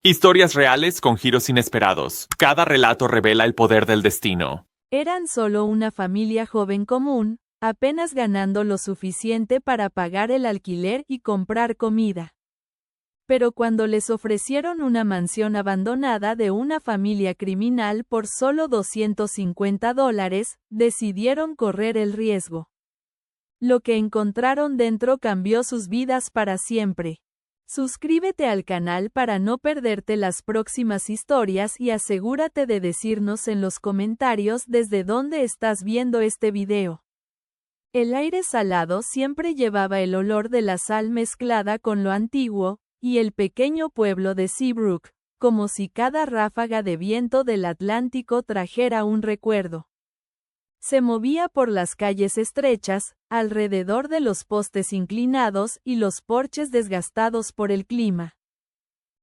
Historias reales con giros inesperados. Cada relato revela el poder del destino. Eran solo una familia joven común, apenas ganando lo suficiente para pagar el alquiler y comprar comida. Pero cuando les ofrecieron una mansión abandonada de una familia criminal por solo $250, decidieron correr el riesgo. Lo que encontraron dentro cambió sus vidas para siempre. Suscríbete al canal para no perderte las próximas historias y asegúrate de decirnos en los comentarios desde dónde estás viendo este video. El aire salado siempre llevaba el olor de la sal mezclada con lo antiguo, y el pequeño pueblo de Seabrook, como si cada ráfaga de viento del Atlántico trajera un recuerdo. Se movía por las calles estrechas, alrededor de los postes inclinados y los porches desgastados por el clima.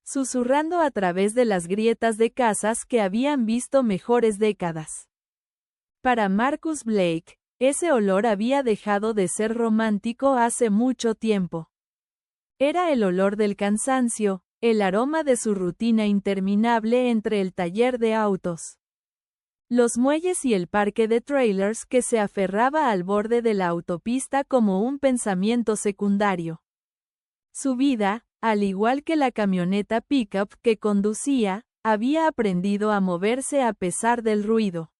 Susurrando a través de las grietas de casas que habían visto mejores décadas. Para Marcus Blake, ese olor había dejado de ser romántico hace mucho tiempo. Era el olor del cansancio, el aroma de su rutina interminable entre el taller de autos, los muelles y el parque de trailers que se aferraba al borde de la autopista como un pensamiento secundario. Su vida, al igual que la camioneta pickup que conducía, había aprendido a moverse a pesar del ruido.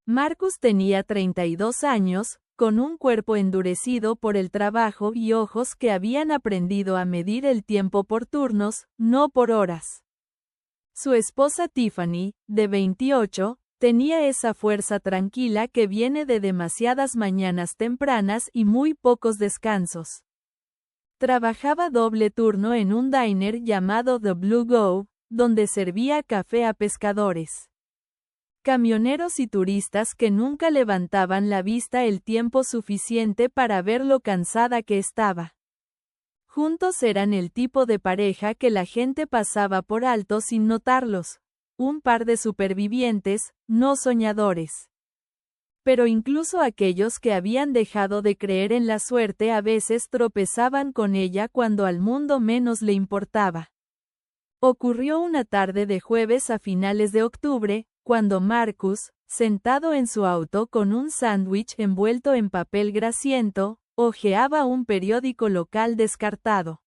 Marcus tenía 32 años, con un cuerpo endurecido por el trabajo y ojos que habían aprendido a medir el tiempo por turnos, no por horas. Su esposa Tiffany, de 28, tenía esa fuerza tranquila que viene de demasiadas mañanas tempranas y muy pocos descansos. Trabajaba doble turno en un diner llamado The Blue Go, donde servía café a pescadores, camioneros y turistas que nunca levantaban la vista el tiempo suficiente para ver lo cansada que estaba. Juntos eran el tipo de pareja que la gente pasaba por alto sin notarlos. Un par de supervivientes, no soñadores. Pero incluso aquellos que habían dejado de creer en la suerte a veces tropezaban con ella cuando al mundo menos le importaba. Ocurrió una tarde de jueves a finales de octubre, cuando Marcus, sentado en su auto con un sándwich envuelto en papel grasiento, hojeaba un periódico local descartado.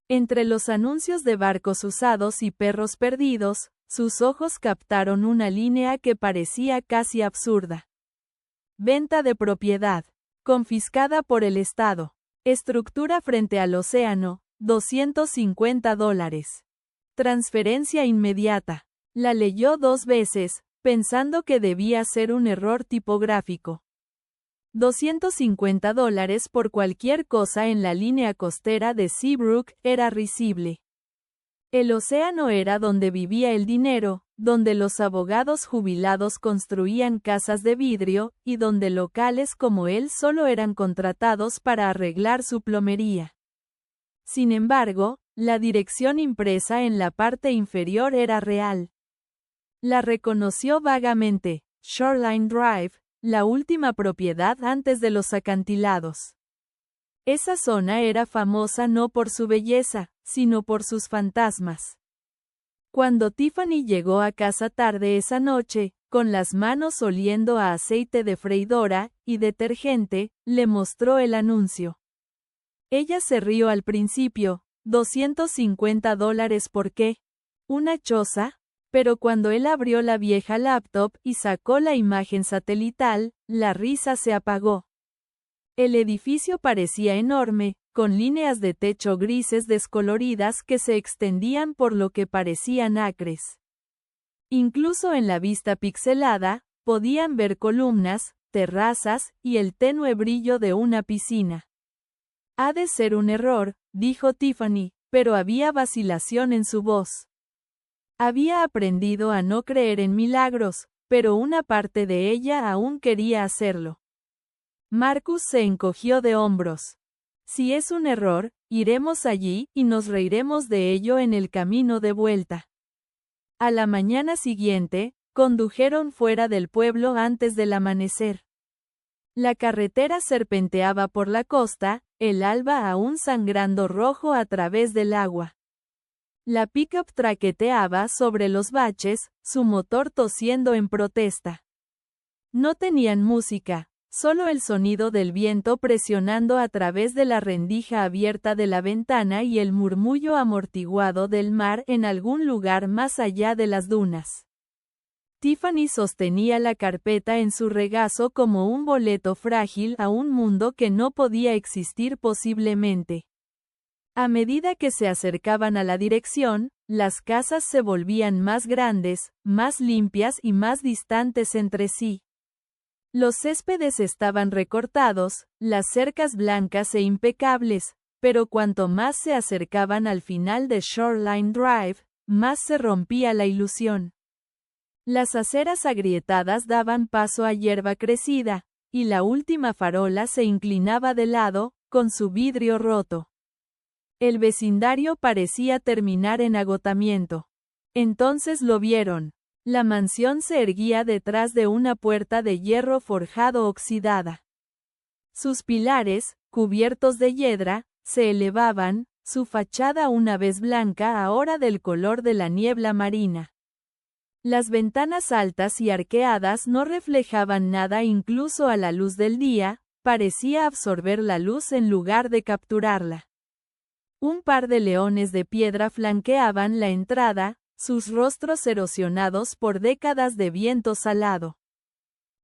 Entre los anuncios de barcos usados y perros perdidos, sus ojos captaron una línea que parecía casi absurda. Venta de propiedad. Confiscada por el Estado. Estructura frente al océano, $250. Transferencia inmediata. La leyó 2 veces, pensando que debía ser un error tipográfico. $250 por cualquier cosa en la línea costera de Seabrook era risible. El océano era donde vivía el dinero, donde los abogados jubilados construían casas de vidrio, y donde locales como él solo eran contratados para arreglar su plomería. Sin embargo, la dirección impresa en la parte inferior era real. La reconoció vagamente: Shoreline Drive, la última propiedad antes de los acantilados. Esa zona era famosa no por su belleza, sino por sus fantasmas. Cuando Tiffany llegó a casa tarde esa noche, con las manos oliendo a aceite de freidora y detergente, le mostró el anuncio. Ella se rió al principio. $250 ¿por qué? ¿Una choza? Pero cuando él abrió la vieja laptop y sacó la imagen satelital, la risa se apagó. El edificio parecía enorme, con líneas de techo grises descoloridas que se extendían por lo que parecían acres. Incluso en la vista pixelada, podían ver columnas, terrazas, y el tenue brillo de una piscina. Ha de ser un error, dijo Tiffany, pero había vacilación en su voz. Había aprendido a no creer en milagros, pero una parte de ella aún quería hacerlo. Marcus se encogió de hombros. Si es un error, iremos allí y nos reiremos de ello en el camino de vuelta. A la mañana siguiente, condujeron fuera del pueblo antes del amanecer. La carretera serpenteaba por la costa, el alba aún sangrando rojo a través del agua. La pickup traqueteaba sobre los baches, su motor tosiendo en protesta. No tenían música, solo el sonido del viento presionando a través de la rendija abierta de la ventana y el murmullo amortiguado del mar en algún lugar más allá de las dunas. Tiffany sostenía la carpeta en su regazo como un boleto frágil a un mundo que no podía existir posiblemente. A medida que se acercaban a la dirección, las casas se volvían más grandes, más limpias y más distantes entre sí. Los céspedes estaban recortados, las cercas blancas e impecables, pero cuanto más se acercaban al final de Shoreline Drive, más se rompía la ilusión. Las aceras agrietadas daban paso a hierba crecida, y la última farola se inclinaba de lado, con su vidrio roto. El vecindario parecía terminar en agotamiento. Entonces lo vieron. La mansión se erguía detrás de una puerta de hierro forjado oxidada. Sus pilares, cubiertos de hiedra, se elevaban, su fachada una vez blanca ahora del color de la niebla marina. Las ventanas altas y arqueadas no reflejaban nada incluso a la luz del día, parecía absorber la luz en lugar de capturarla. Un par de leones de piedra flanqueaban la entrada, sus rostros erosionados por décadas de viento salado.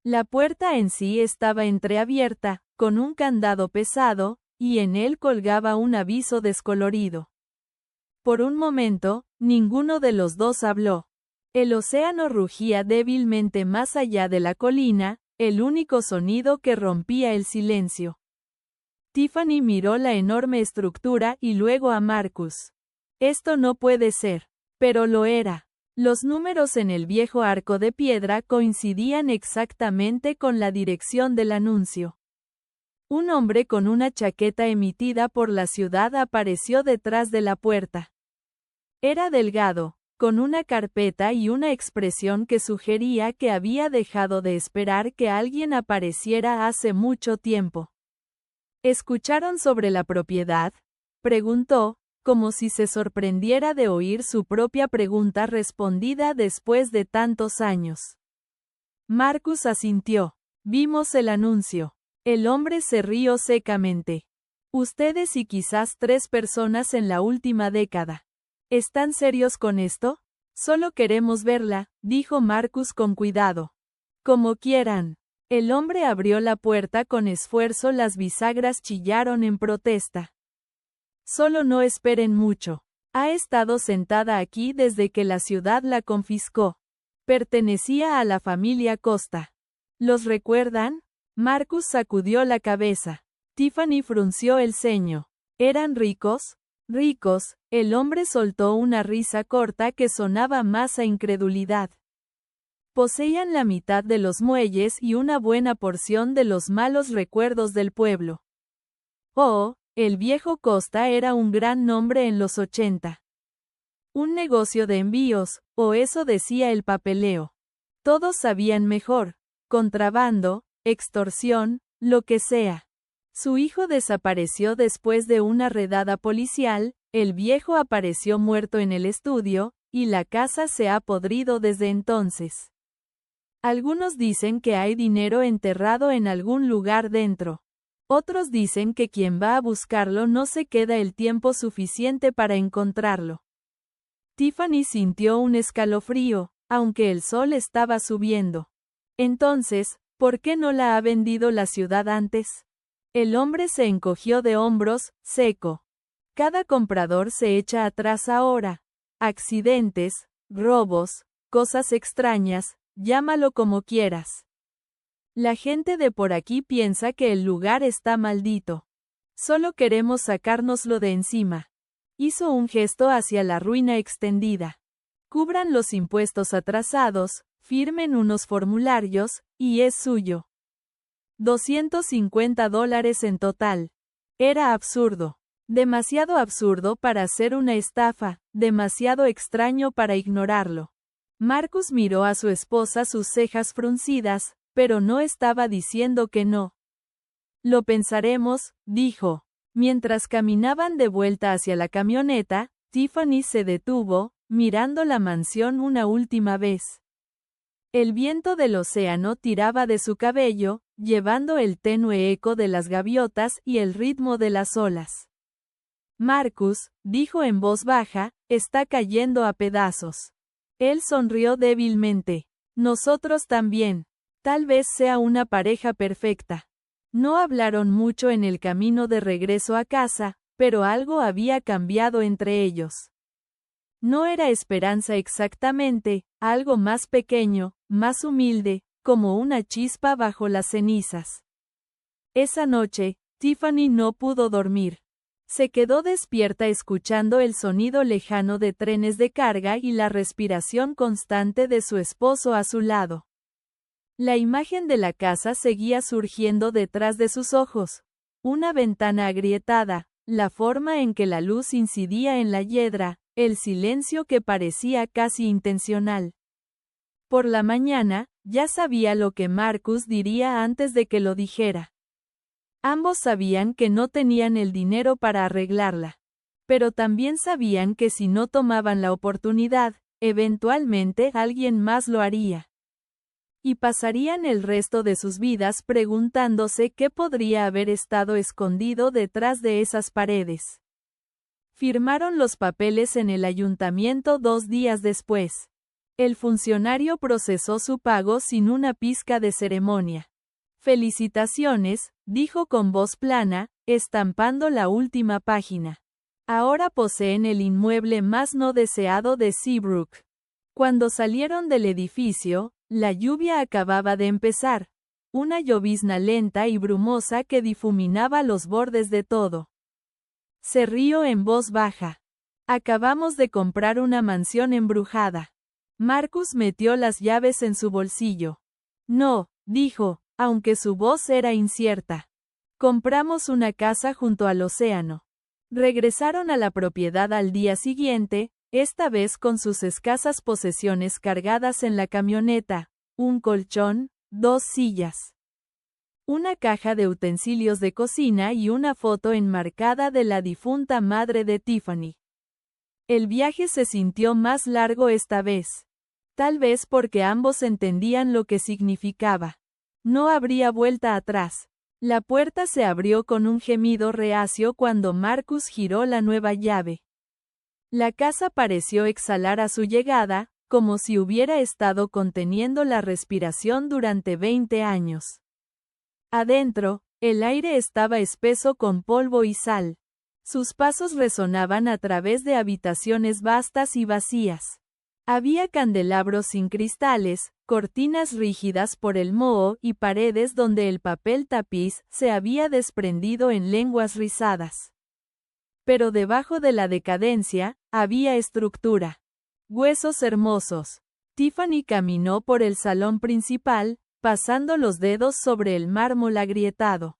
La puerta en sí estaba entreabierta, con un candado pesado, y en él colgaba un aviso descolorido. Por un momento, ninguno de los dos habló. El océano rugía débilmente más allá de la colina, el único sonido que rompía el silencio. Tiffany miró la enorme estructura y luego a Marcus. Esto no puede ser. Pero lo era. Los números en el viejo arco de piedra coincidían exactamente con la dirección del anuncio. Un hombre con una chaqueta emitida por la ciudad apareció detrás de la puerta. Era delgado, con una carpeta y una expresión que sugería que había dejado de esperar que alguien apareciera hace mucho tiempo. ¿Escucharon sobre la propiedad?, preguntó, como si se sorprendiera de oír su propia pregunta respondida después de tantos años. Marcus asintió. Vimos el anuncio. El hombre se rió secamente. Ustedes y quizás 3 personas en la última década. ¿Están serios con esto? Solo queremos verla, dijo Marcus con cuidado. Como quieran. El hombre abrió la puerta con esfuerzo, las bisagras chillaron en protesta. Solo no esperen mucho. Ha estado sentada aquí desde que la ciudad la confiscó. Pertenecía a la familia Costa. ¿Los recuerdan? Marcus sacudió la cabeza. Tiffany frunció el ceño. ¿Eran ricos? Ricos. El hombre soltó una risa corta que sonaba más a incredulidad. Poseían la mitad de los muelles y una buena porción de los malos recuerdos del pueblo. Oh, el viejo Costa era un gran nombre en los 80. Un negocio de envíos, o eso decía el papeleo. Todos sabían mejor. Contrabando, extorsión, lo que sea. Su hijo desapareció después de una redada policial, el viejo apareció muerto en el estudio, y la casa se ha podrido desde entonces. Algunos dicen que hay dinero enterrado en algún lugar dentro. Otros dicen que quien va a buscarlo no se queda el tiempo suficiente para encontrarlo. Tiffany sintió un escalofrío, aunque el sol estaba subiendo. Entonces, ¿por qué no la ha vendido la ciudad antes? El hombre se encogió de hombros, seco. Cada comprador se echa atrás ahora. Accidentes, robos, cosas extrañas, llámalo como quieras. La gente de por aquí piensa que el lugar está maldito. Solo queremos sacárnoslo de encima. Hizo un gesto hacia la ruina extendida. Cubran los impuestos atrasados, firmen unos formularios, y es suyo. $250 en total. Era absurdo. Demasiado absurdo para ser una estafa, demasiado extraño para ignorarlo. Marcus miró a su esposa, sus cejas fruncidas, pero no estaba diciendo que no. Lo pensaremos, dijo. Mientras caminaban de vuelta hacia la camioneta, Tiffany se detuvo, mirando la mansión una última vez. El viento del océano tiraba de su cabello, llevando el tenue eco de las gaviotas y el ritmo de las olas. Marcus, dijo en voz baja, está cayendo a pedazos. Él sonrió débilmente. Nosotros también. Tal vez sea una pareja perfecta. No hablaron mucho en el camino de regreso a casa, pero algo había cambiado entre ellos. No era esperanza exactamente, algo más pequeño, más humilde, como una chispa bajo las cenizas. Esa noche, Tiffany no pudo dormir. Se quedó despierta escuchando el sonido lejano de trenes de carga y la respiración constante de su esposo a su lado. La imagen de la casa seguía surgiendo detrás de sus ojos. Una ventana agrietada, la forma en que la luz incidía en la hiedra, el silencio que parecía casi intencional. Por la mañana, ya sabía lo que Marcus diría antes de que lo dijera. Ambos sabían que no tenían el dinero para arreglarla. Pero también sabían que si no tomaban la oportunidad, eventualmente alguien más lo haría. Y pasarían el resto de sus vidas preguntándose qué podría haber estado escondido detrás de esas paredes. Firmaron los papeles en el ayuntamiento 2 días después. El funcionario procesó su pago sin una pizca de ceremonia. Felicitaciones, dijo con voz plana, estampando la última página. Ahora poseen el inmueble más no deseado de Seabrook. Cuando salieron del edificio, la lluvia acababa de empezar. Una llovizna lenta y brumosa que difuminaba los bordes de todo. Se rió en voz baja. Acabamos de comprar una mansión embrujada. Marcus metió las llaves en su bolsillo. No, dijo, aunque su voz era incierta. Compramos una casa junto al océano. Regresaron a la propiedad al día siguiente, esta vez con sus escasas posesiones cargadas en la camioneta, un colchón, 2 sillas, una caja de utensilios de cocina y una foto enmarcada de la difunta madre de Tiffany. El viaje se sintió más largo esta vez. Tal vez porque ambos entendían lo que significaba. No habría vuelta atrás. La puerta se abrió con un gemido reacio cuando Marcus giró la nueva llave. La casa pareció exhalar a su llegada, como si hubiera estado conteniendo la respiración durante 20 años. Adentro, el aire estaba espeso con polvo y sal. Sus pasos resonaban a través de habitaciones vastas y vacías. Había candelabros sin cristales, cortinas rígidas por el moho y paredes donde el papel tapiz se había desprendido en lenguas rizadas. Pero debajo de la decadencia, había estructura. Huesos hermosos. Tiffany caminó por el salón principal, pasando los dedos sobre el mármol agrietado.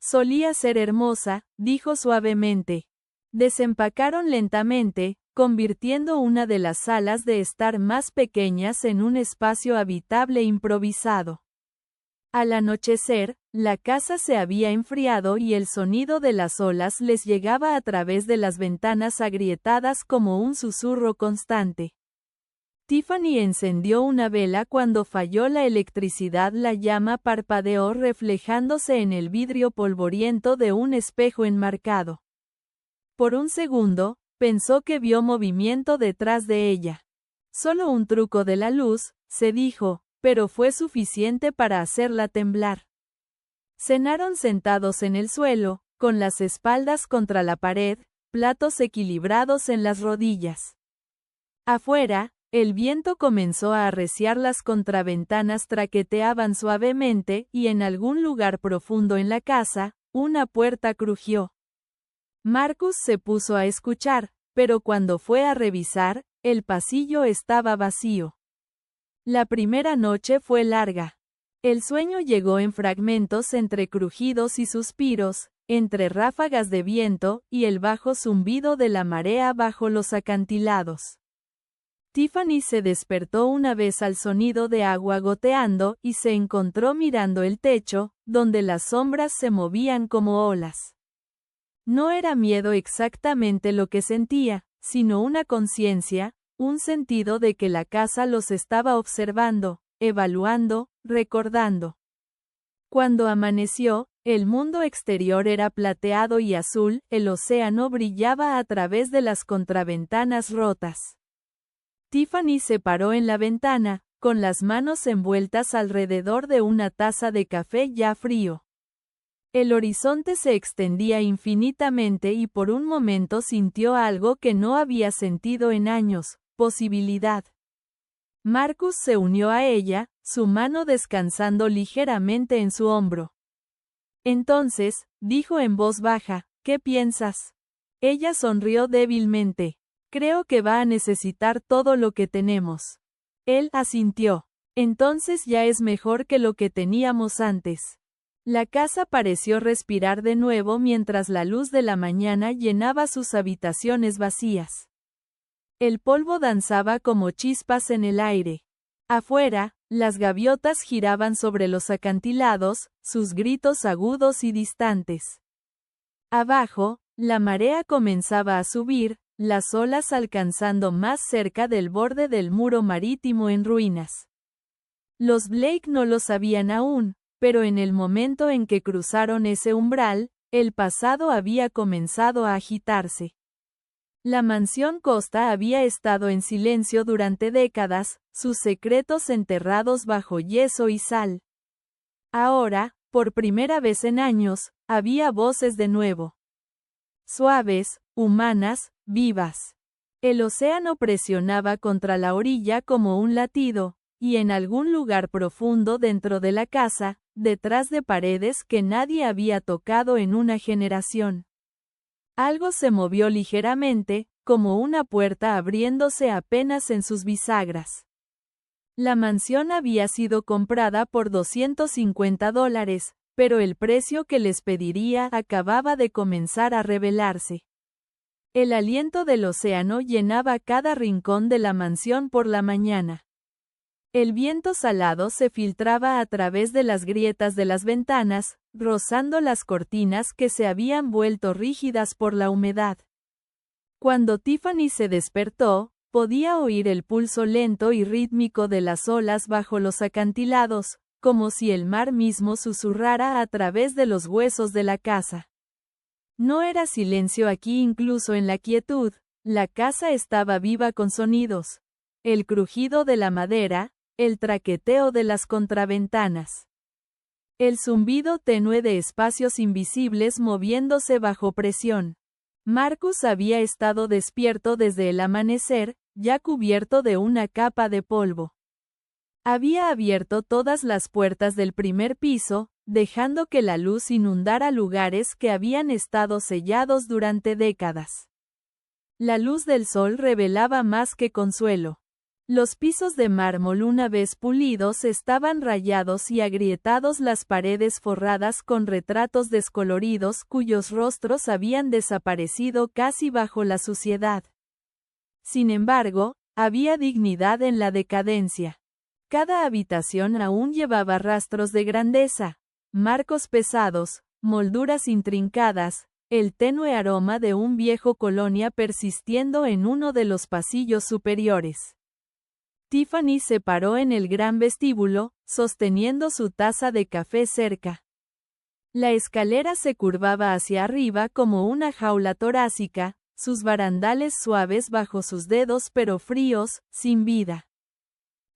Solía ser hermosa, dijo suavemente. Desempacaron lentamente, convirtiendo una de las salas de estar más pequeñas en un espacio habitable improvisado. Al anochecer, la casa se había enfriado y el sonido de las olas les llegaba a través de las ventanas agrietadas como un susurro constante. Tiffany encendió una vela cuando falló la electricidad. La llama parpadeó reflejándose en el vidrio polvoriento de un espejo enmarcado. Por un segundo, pensó que vio movimiento detrás de ella. Solo un truco de la luz, se dijo, pero fue suficiente para hacerla temblar. Cenaron sentados en el suelo, con las espaldas contra la pared, platos equilibrados en las rodillas. Afuera, el viento comenzó a arreciar, las contraventanas traqueteaban suavemente y en algún lugar profundo en la casa, una puerta crujió. Marcus se puso a escuchar, pero cuando fue a revisar, el pasillo estaba vacío. La primera noche fue larga. El sueño llegó en fragmentos entre crujidos y suspiros, entre ráfagas de viento y el bajo zumbido de la marea bajo los acantilados. Tiffany se despertó una vez al sonido de agua goteando y se encontró mirando el techo, donde las sombras se movían como olas. No era miedo exactamente lo que sentía, sino una conciencia, un sentido de que la casa los estaba observando, evaluando, recordando. Cuando amaneció, el mundo exterior era plateado y azul, el océano brillaba a través de las contraventanas rotas. Tiffany se paró en la ventana, con las manos envueltas alrededor de una taza de café ya frío. El horizonte se extendía infinitamente y por un momento sintió algo que no había sentido en años, posibilidad. Marcus se unió a ella, su mano descansando ligeramente en su hombro. Entonces, dijo en voz baja, ¿qué piensas? Ella sonrió débilmente. Creo que va a necesitar todo lo que tenemos. Él asintió. Entonces ya es mejor que lo que teníamos antes. La casa pareció respirar de nuevo mientras la luz de la mañana llenaba sus habitaciones vacías. El polvo danzaba como chispas en el aire. Afuera, las gaviotas giraban sobre los acantilados, sus gritos agudos y distantes. Abajo, la marea comenzaba a subir, las olas alcanzando más cerca del borde del muro marítimo en ruinas. Los Blake no lo sabían aún, pero en el momento en que cruzaron ese umbral, el pasado había comenzado a agitarse. La mansión Costa había estado en silencio durante décadas, sus secretos enterrados bajo yeso y sal. Ahora, por primera vez en años, había voces de nuevo. Suaves, humanas, vivas. El océano presionaba contra la orilla como un latido, y en algún lugar profundo dentro de la casa, detrás de paredes que nadie había tocado en una generación. Algo se movió ligeramente, como una puerta abriéndose apenas en sus bisagras. La mansión había sido comprada por $250, pero el precio que les pediría acababa de comenzar a revelarse. El aliento del océano llenaba cada rincón de la mansión por la mañana. El viento salado se filtraba a través de las grietas de las ventanas, rozando las cortinas que se habían vuelto rígidas por la humedad. Cuando Tiffany se despertó, podía oír el pulso lento y rítmico de las olas bajo los acantilados, como si el mar mismo susurrara a través de los huesos de la casa. No era silencio aquí incluso en la quietud, la casa estaba viva con sonidos. El crujido de la madera, el traqueteo de las contraventanas. El zumbido tenue de espacios invisibles moviéndose bajo presión. Marcus había estado despierto desde el amanecer, ya cubierto de una capa de polvo. Había abierto todas las puertas del primer piso, dejando que la luz inundara lugares que habían estado sellados durante décadas. La luz del sol revelaba más que consuelo. Los pisos de mármol una vez pulidos estaban rayados y agrietados, las paredes forradas con retratos descoloridos cuyos rostros habían desaparecido casi bajo la suciedad. Sin embargo, había dignidad en la decadencia. Cada habitación aún llevaba rastros de grandeza, marcos pesados, molduras intrincadas, el tenue aroma de un viejo colonia persistiendo en uno de los pasillos superiores. Tiffany se paró en el gran vestíbulo, sosteniendo su taza de café cerca. La escalera se curvaba hacia arriba como una jaula torácica, sus barandales suaves bajo sus dedos pero fríos, sin vida.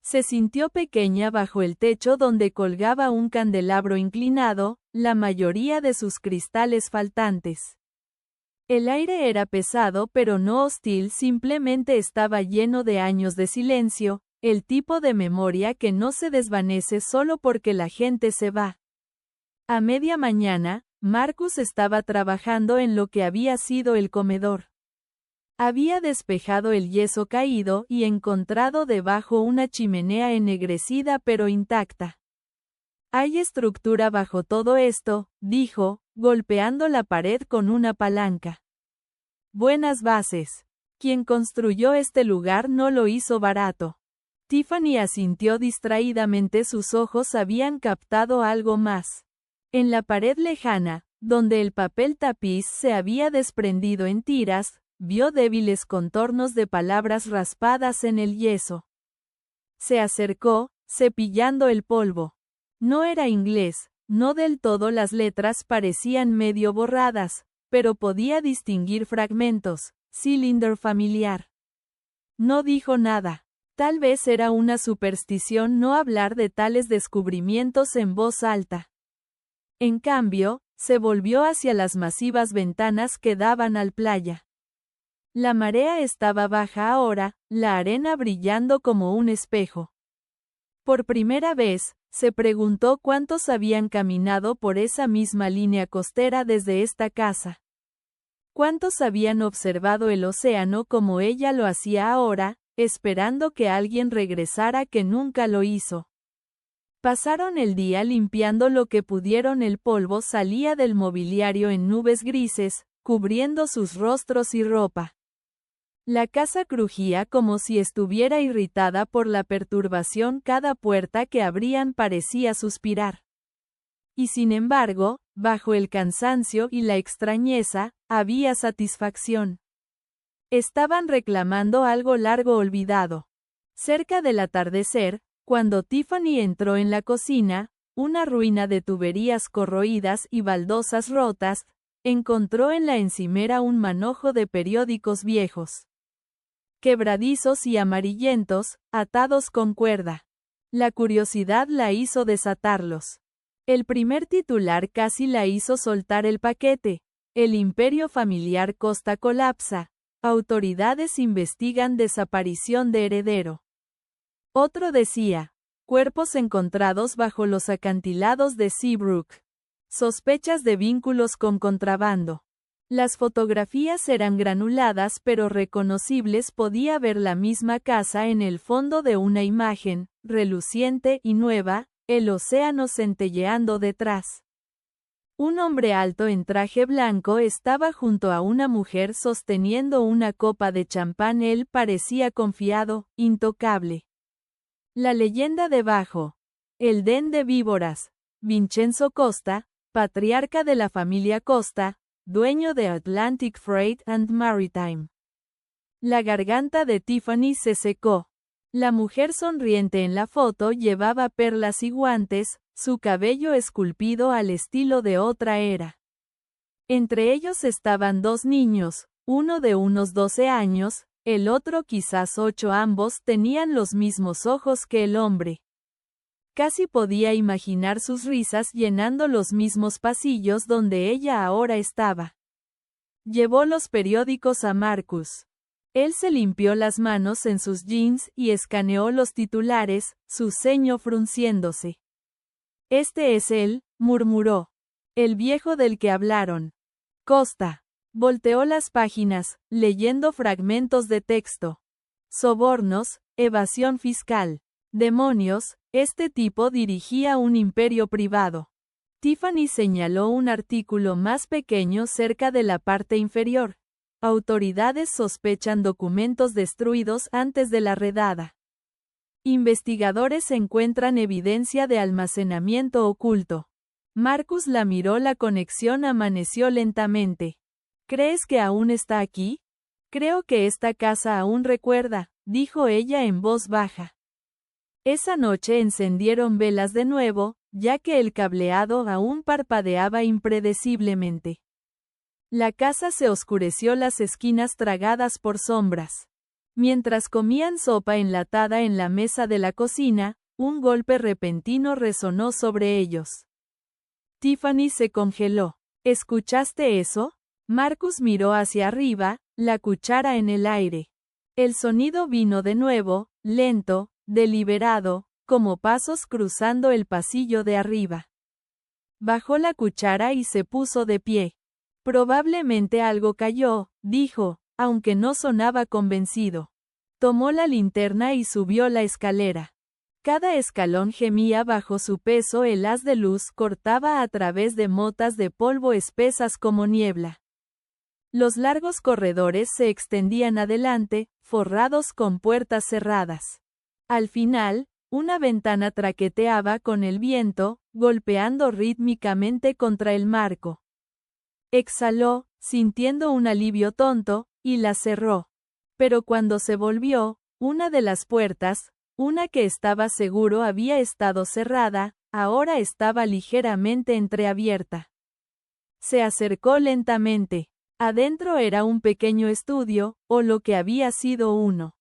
Se sintió pequeña bajo el techo donde colgaba un candelabro inclinado, la mayoría de sus cristales faltantes. El aire era pesado pero no hostil, simplemente estaba lleno de años de silencio, el tipo de memoria que no se desvanece solo porque la gente se va. A media mañana, Marcus estaba trabajando en lo que había sido el comedor. Había despejado el yeso caído y encontrado debajo una chimenea ennegrecida pero intacta. Hay estructura bajo todo esto, dijo, golpeando la pared con una palanca. Buenas bases. Quien construyó este lugar no lo hizo barato. Tiffany asintió distraídamente, sus ojos habían captado algo más. En la pared lejana, donde el papel tapiz se había desprendido en tiras, vio débiles contornos de palabras raspadas en el yeso. Se acercó, cepillando el polvo. No era inglés, no del todo, las letras parecían medio borradas, pero podía distinguir fragmentos. Cylinder familiar. No dijo nada. Tal vez era una superstición no hablar de tales descubrimientos en voz alta. En cambio, se volvió hacia las masivas ventanas que daban al playa. La marea estaba baja ahora, la arena brillando como un espejo. Por primera vez, se preguntó cuántos habían caminado por esa misma línea costera desde esta casa. ¿Cuántos habían observado el océano como ella lo hacía ahora, esperando que alguien regresara que nunca lo hizo? Pasaron el día limpiando lo que pudieron. El polvo salía del mobiliario en nubes grises, cubriendo sus rostros y ropa. La casa crujía como si estuviera irritada por la perturbación. Cada puerta que abrían parecía suspirar. Y sin embargo, bajo el cansancio y la extrañeza, había satisfacción. Estaban reclamando algo largo olvidado. Cerca del atardecer, cuando Tiffany entró en la cocina, una ruina de tuberías corroídas y baldosas rotas, encontró en la encimera un manojo de periódicos viejos, quebradizos y amarillentos, atados con cuerda. La curiosidad la hizo desatarlos. El primer titular casi la hizo soltar el paquete. El imperio familiar Costa colapsa. Autoridades investigan desaparición de heredero. Otro decía, cuerpos encontrados bajo los acantilados de Seabrook. Sospechas de vínculos con contrabando. Las fotografías eran granuladas pero reconocibles. Podía ver la misma casa en el fondo de una imagen, reluciente y nueva, el océano centelleando detrás. Un hombre alto en traje blanco estaba junto a una mujer sosteniendo una copa de champán. Él parecía confiado, intocable. La leyenda debajo. El den de víboras. Vincenzo Costa, patriarca de la familia Costa, dueño de Atlantic Freight and Maritime. La garganta de Tiffany se secó. La mujer sonriente en la foto llevaba perlas y guantes, su cabello esculpido al estilo de otra era. Entre ellos estaban dos niños, uno de unos 12 años, el otro quizás 8. Ambos tenían los mismos ojos que el hombre. Casi podía imaginar sus risas llenando los mismos pasillos donde ella ahora estaba. Llevó los periódicos a Marcus. Él se limpió las manos en sus jeans y escaneó los titulares, su ceño frunciéndose. Este es él, murmuró. El viejo del que hablaron. Costa. Volteó las páginas, leyendo fragmentos de texto. Sobornos, evasión fiscal. Demonios, este tipo dirigía un imperio privado. Tiffany señaló un artículo más pequeño cerca de la parte inferior. Autoridades sospechan documentos destruidos antes de la redada. Investigadores encuentran evidencia de almacenamiento oculto. Marcus la miró. La conexión amaneció lentamente. ¿Crees que aún está aquí? Creo que esta casa aún recuerda, dijo ella en voz baja. Esa noche encendieron velas de nuevo, ya que el cableado aún parpadeaba impredeciblemente. La casa se oscureció, las esquinas tragadas por sombras. Mientras comían sopa enlatada en la mesa de la cocina, un golpe repentino resonó sobre ellos. Tiffany se congeló. ¿Escuchaste eso? Marcus miró hacia arriba, la cuchara en el aire. El sonido vino de nuevo, lento, deliberado, como pasos cruzando el pasillo de arriba. Bajó la cuchara y se puso de pie. Probablemente algo cayó, dijo, aunque no sonaba convencido. Tomó la linterna y subió la escalera. Cada escalón gemía bajo su peso. El haz de luz cortaba a través de motas de polvo espesas como niebla. Los largos corredores se extendían adelante, forrados con puertas cerradas. Al final, una ventana traqueteaba con el viento, golpeando rítmicamente contra el marco. Exhaló, sintiendo un alivio tonto, y la cerró. Pero cuando se volvió, una de las puertas, una que estaba seguro había estado cerrada, ahora estaba ligeramente entreabierta. Se acercó lentamente. Adentro era un pequeño estudio, o lo que había sido uno.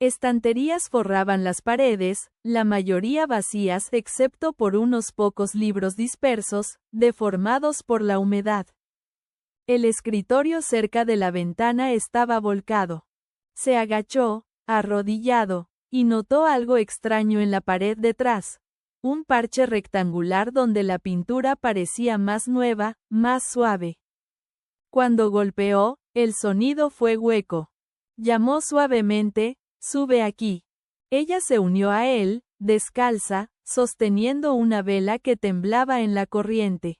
Estanterías forraban las paredes, la mayoría vacías excepto por unos pocos libros dispersos, deformados por la humedad. El escritorio cerca de la ventana estaba volcado. Se agachó, arrodillado, y notó algo extraño en la pared detrás. Un parche rectangular donde la pintura parecía más nueva, más suave. Cuando golpeó, el sonido fue hueco. Llamó suavemente, «Sube aquí». Ella se unió a él, descalza, sosteniendo una vela que temblaba en la corriente.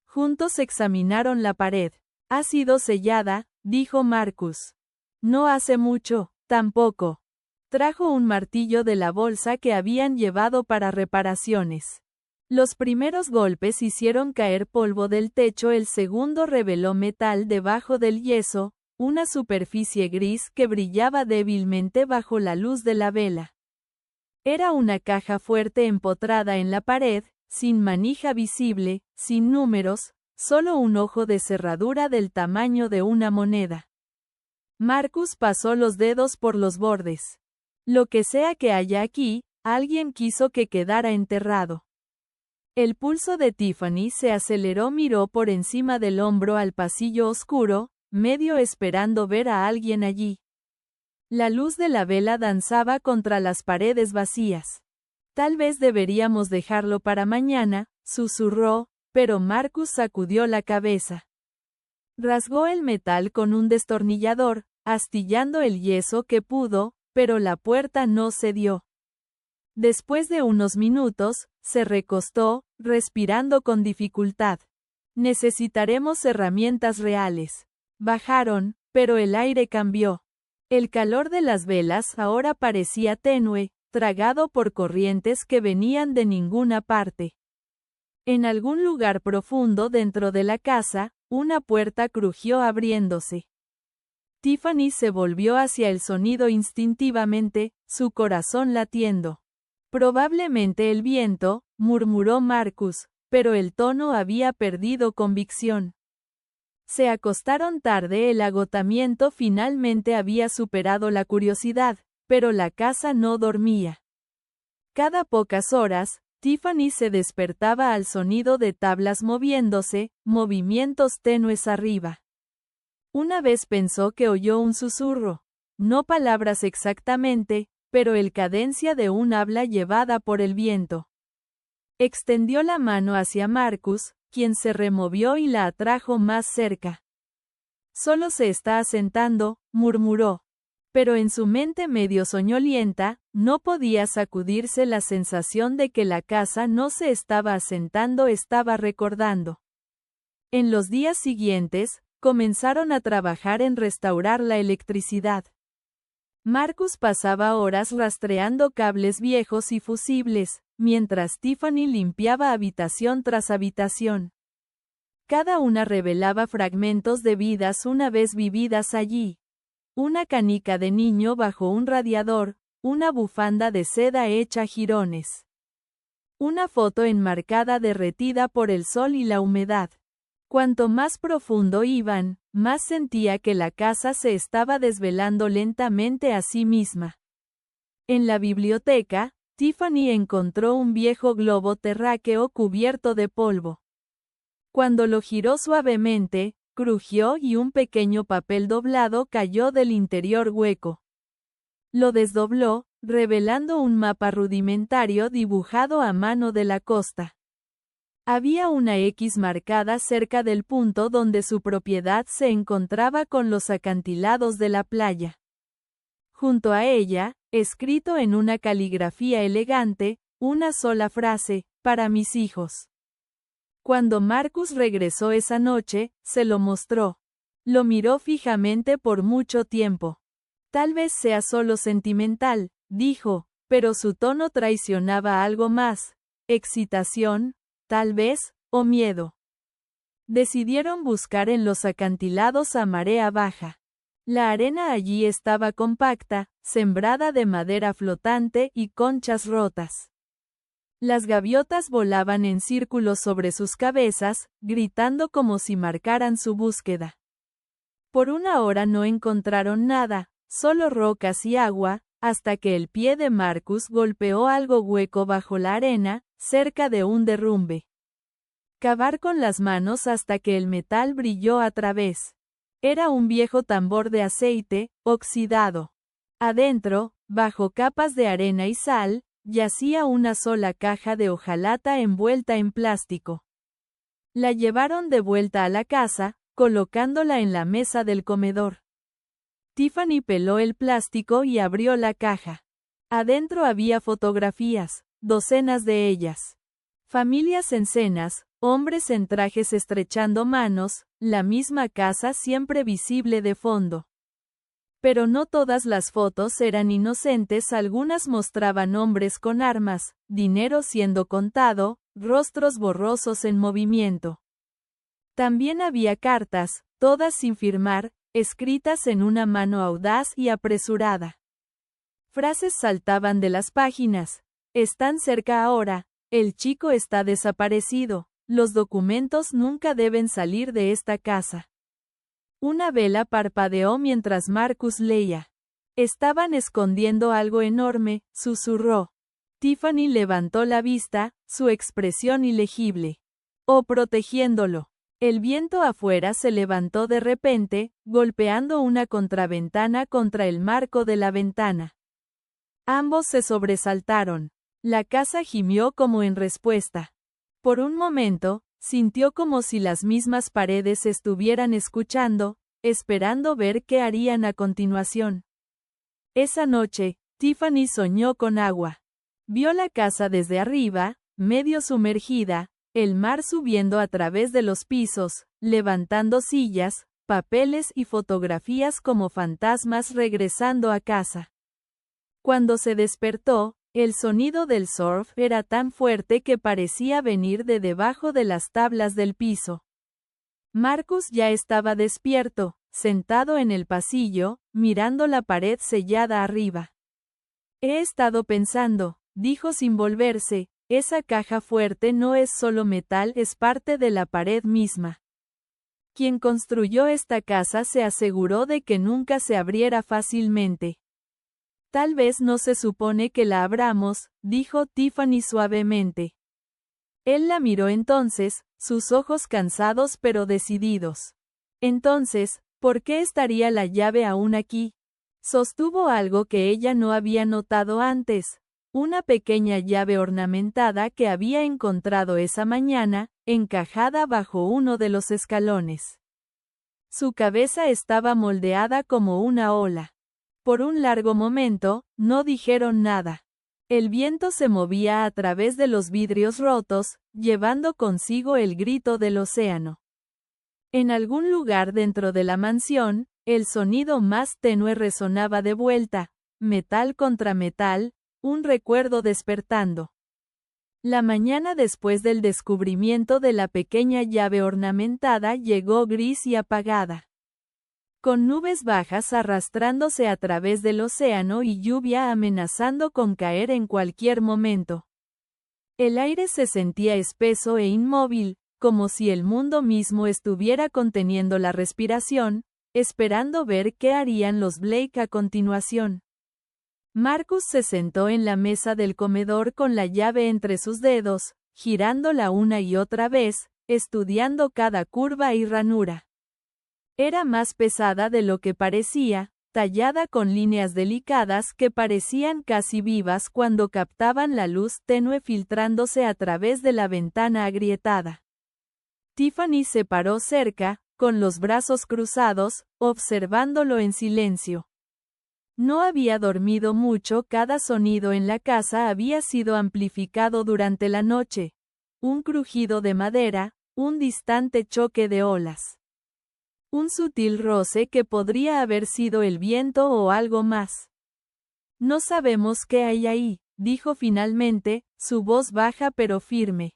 Juntos examinaron la pared. «Ha sido sellada», dijo Marcus. «No hace mucho, tampoco». Trajo un martillo de la bolsa que habían llevado para reparaciones. Los primeros golpes hicieron caer polvo del techo, el segundo reveló metal debajo del yeso, una superficie gris que brillaba débilmente bajo la luz de la vela. Era una caja fuerte empotrada en la pared, sin manija visible, sin números, solo un ojo de cerradura del tamaño de una moneda. Marcus pasó los dedos por los bordes. Lo que sea que haya aquí, alguien quiso que quedara enterrado. El pulso de Tiffany se aceleró, miró por encima del hombro al pasillo oscuro, medio esperando ver a alguien allí. La luz de la vela danzaba contra las paredes vacías. «Tal vez deberíamos dejarlo para mañana», susurró, pero Marcus sacudió la cabeza. Rasgó el metal con un destornillador, astillando el yeso que pudo, pero la puerta no cedió. Después de unos minutos, se recostó, respirando con dificultad. «Necesitaremos herramientas reales». Bajaron, pero el aire cambió. El calor de las velas ahora parecía tenue, tragado por corrientes que venían de ninguna parte. En algún lugar profundo dentro de la casa, una puerta crujió abriéndose. Tiffany se volvió hacia el sonido instintivamente, su corazón latiendo. «Probablemente el viento», murmuró Marcus, pero el tono había perdido convicción. Se acostaron tarde, el agotamiento finalmente había superado la curiosidad, pero la casa no dormía. Cada pocas horas, Tiffany se despertaba al sonido de tablas moviéndose, movimientos tenues arriba. Una vez pensó que oyó un susurro. No palabras exactamente, pero el cadencia de un habla llevada por el viento. Extendió la mano hacia Marcus, quien se removió y la atrajo más cerca. «Solo se está asentando», murmuró. Pero en su mente medio soñolienta, no podía sacudirse la sensación de que la casa no se estaba asentando, estaba recordando. En los días siguientes, comenzaron a trabajar en restaurar la electricidad. Marcus pasaba horas rastreando cables viejos y fusibles, mientras Tiffany limpiaba habitación tras habitación. Cada una revelaba fragmentos de vidas una vez vividas allí. Una canica de niño bajo un radiador, una bufanda de seda hecha jirones. Una foto enmarcada derretida por el sol y la humedad. Cuanto más profundo iban, más sentía que la casa se estaba desvelando lentamente a sí misma. En la biblioteca, Tiffany encontró un viejo globo terráqueo cubierto de polvo. Cuando lo giró suavemente, crujió y un pequeño papel doblado cayó del interior hueco. Lo desdobló, revelando un mapa rudimentario dibujado a mano de la costa. Había una X marcada cerca del punto donde su propiedad se encontraba con los acantilados de la playa. Junto a ella, escrito en una caligrafía elegante, una sola frase: «Para mis hijos». Cuando Marcus regresó esa noche, se lo mostró. Lo miró fijamente por mucho tiempo. «Tal vez sea solo sentimental», dijo, pero su tono traicionaba algo más. Excitación, tal vez, o miedo. Decidieron buscar en los acantilados a marea baja. La arena allí estaba compacta, sembrada de madera flotante y conchas rotas. Las gaviotas volaban en círculos sobre sus cabezas, gritando como si marcaran su búsqueda. Por una hora no encontraron nada, solo rocas y agua, hasta que el pie de Marcus golpeó algo hueco bajo la arena, cerca de un derrumbe. Cavar con las manos hasta que el metal brilló a través. Era un viejo tambor de aceite, oxidado. Adentro, bajo capas de arena y sal, yacía una sola caja de hojalata envuelta en plástico. La llevaron de vuelta a la casa, colocándola en la mesa del comedor. Tiffany peló el plástico y abrió la caja. Adentro había fotografías, docenas de ellas. Familias en cenas, hombres en trajes estrechando manos, la misma casa siempre visible de fondo. Pero no todas las fotos eran inocentes, algunas mostraban hombres con armas, dinero siendo contado, rostros borrosos en movimiento. También había cartas, todas sin firmar, escritas en una mano audaz y apresurada. Frases saltaban de las páginas. Están cerca ahora, el chico está desaparecido, los documentos nunca deben salir de esta casa. Una vela parpadeó mientras Marcus leía. Estaban escondiendo algo enorme, susurró. Tiffany levantó la vista, su expresión ilegible. O protegiéndolo. El viento afuera se levantó de repente, golpeando una contraventana contra el marco de la ventana. Ambos se sobresaltaron. La casa gimió como en respuesta. Por un momento, sintió como si las mismas paredes estuvieran escuchando, esperando ver qué harían a continuación. Esa noche, Tiffany soñó con agua. Vio la casa desde arriba, medio sumergida, el mar subiendo a través de los pisos, levantando sillas, papeles y fotografías como fantasmas regresando a casa. Cuando se despertó, el sonido del surf era tan fuerte que parecía venir de debajo de las tablas del piso. Marcus ya estaba despierto, sentado en el pasillo, mirando la pared sellada arriba. He estado pensando, dijo sin volverse, esa caja fuerte no es solo metal, es parte de la pared misma. Quien construyó esta casa se aseguró de que nunca se abriera fácilmente. Tal vez no se supone que la abramos, dijo Tiffany suavemente. Él la miró entonces, sus ojos cansados pero decididos. Entonces, ¿por qué estaría la llave aún aquí? Sostuvo algo que ella no había notado antes. Una pequeña llave ornamentada que había encontrado esa mañana, encajada bajo uno de los escalones. Su cabeza estaba moldeada como una ola. Por un largo momento, no dijeron nada. El viento se movía a través de los vidrios rotos, llevando consigo el grito del océano. En algún lugar dentro de la mansión, el sonido más tenue resonaba de vuelta, metal contra metal, un recuerdo despertando. La mañana después del descubrimiento de la pequeña llave ornamentada llegó gris y apagada. Con nubes bajas arrastrándose a través del océano y lluvia amenazando con caer en cualquier momento. El aire se sentía espeso e inmóvil, como si el mundo mismo estuviera conteniendo la respiración, esperando ver qué harían los Blake a continuación. Marcus se sentó en la mesa del comedor con la llave entre sus dedos, girándola una y otra vez, estudiando cada curva y ranura. Era más pesada de lo que parecía, tallada con líneas delicadas que parecían casi vivas cuando captaban la luz tenue filtrándose a través de la ventana agrietada. Tiffany se paró cerca, con los brazos cruzados, observándolo en silencio. No había dormido mucho, cada sonido en la casa había sido amplificado durante la noche. Un crujido de madera, un distante choque de olas. Un sutil roce que podría haber sido el viento o algo más. No sabemos qué hay ahí, dijo finalmente, su voz baja pero firme.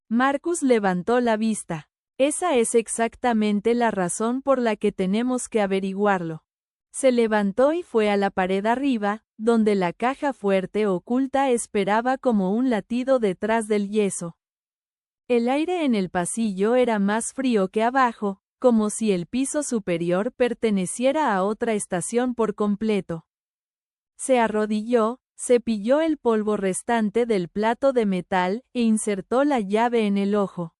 Marcus levantó la vista. Esa es exactamente la razón por la que tenemos que averiguarlo. Se levantó y fue a la pared arriba, donde la caja fuerte oculta esperaba como un latido detrás del yeso. El aire en el pasillo era más frío que abajo, como si el piso superior perteneciera a otra estación por completo. Se arrodilló, cepilló el polvo restante del plato de metal e insertó la llave en el ojo.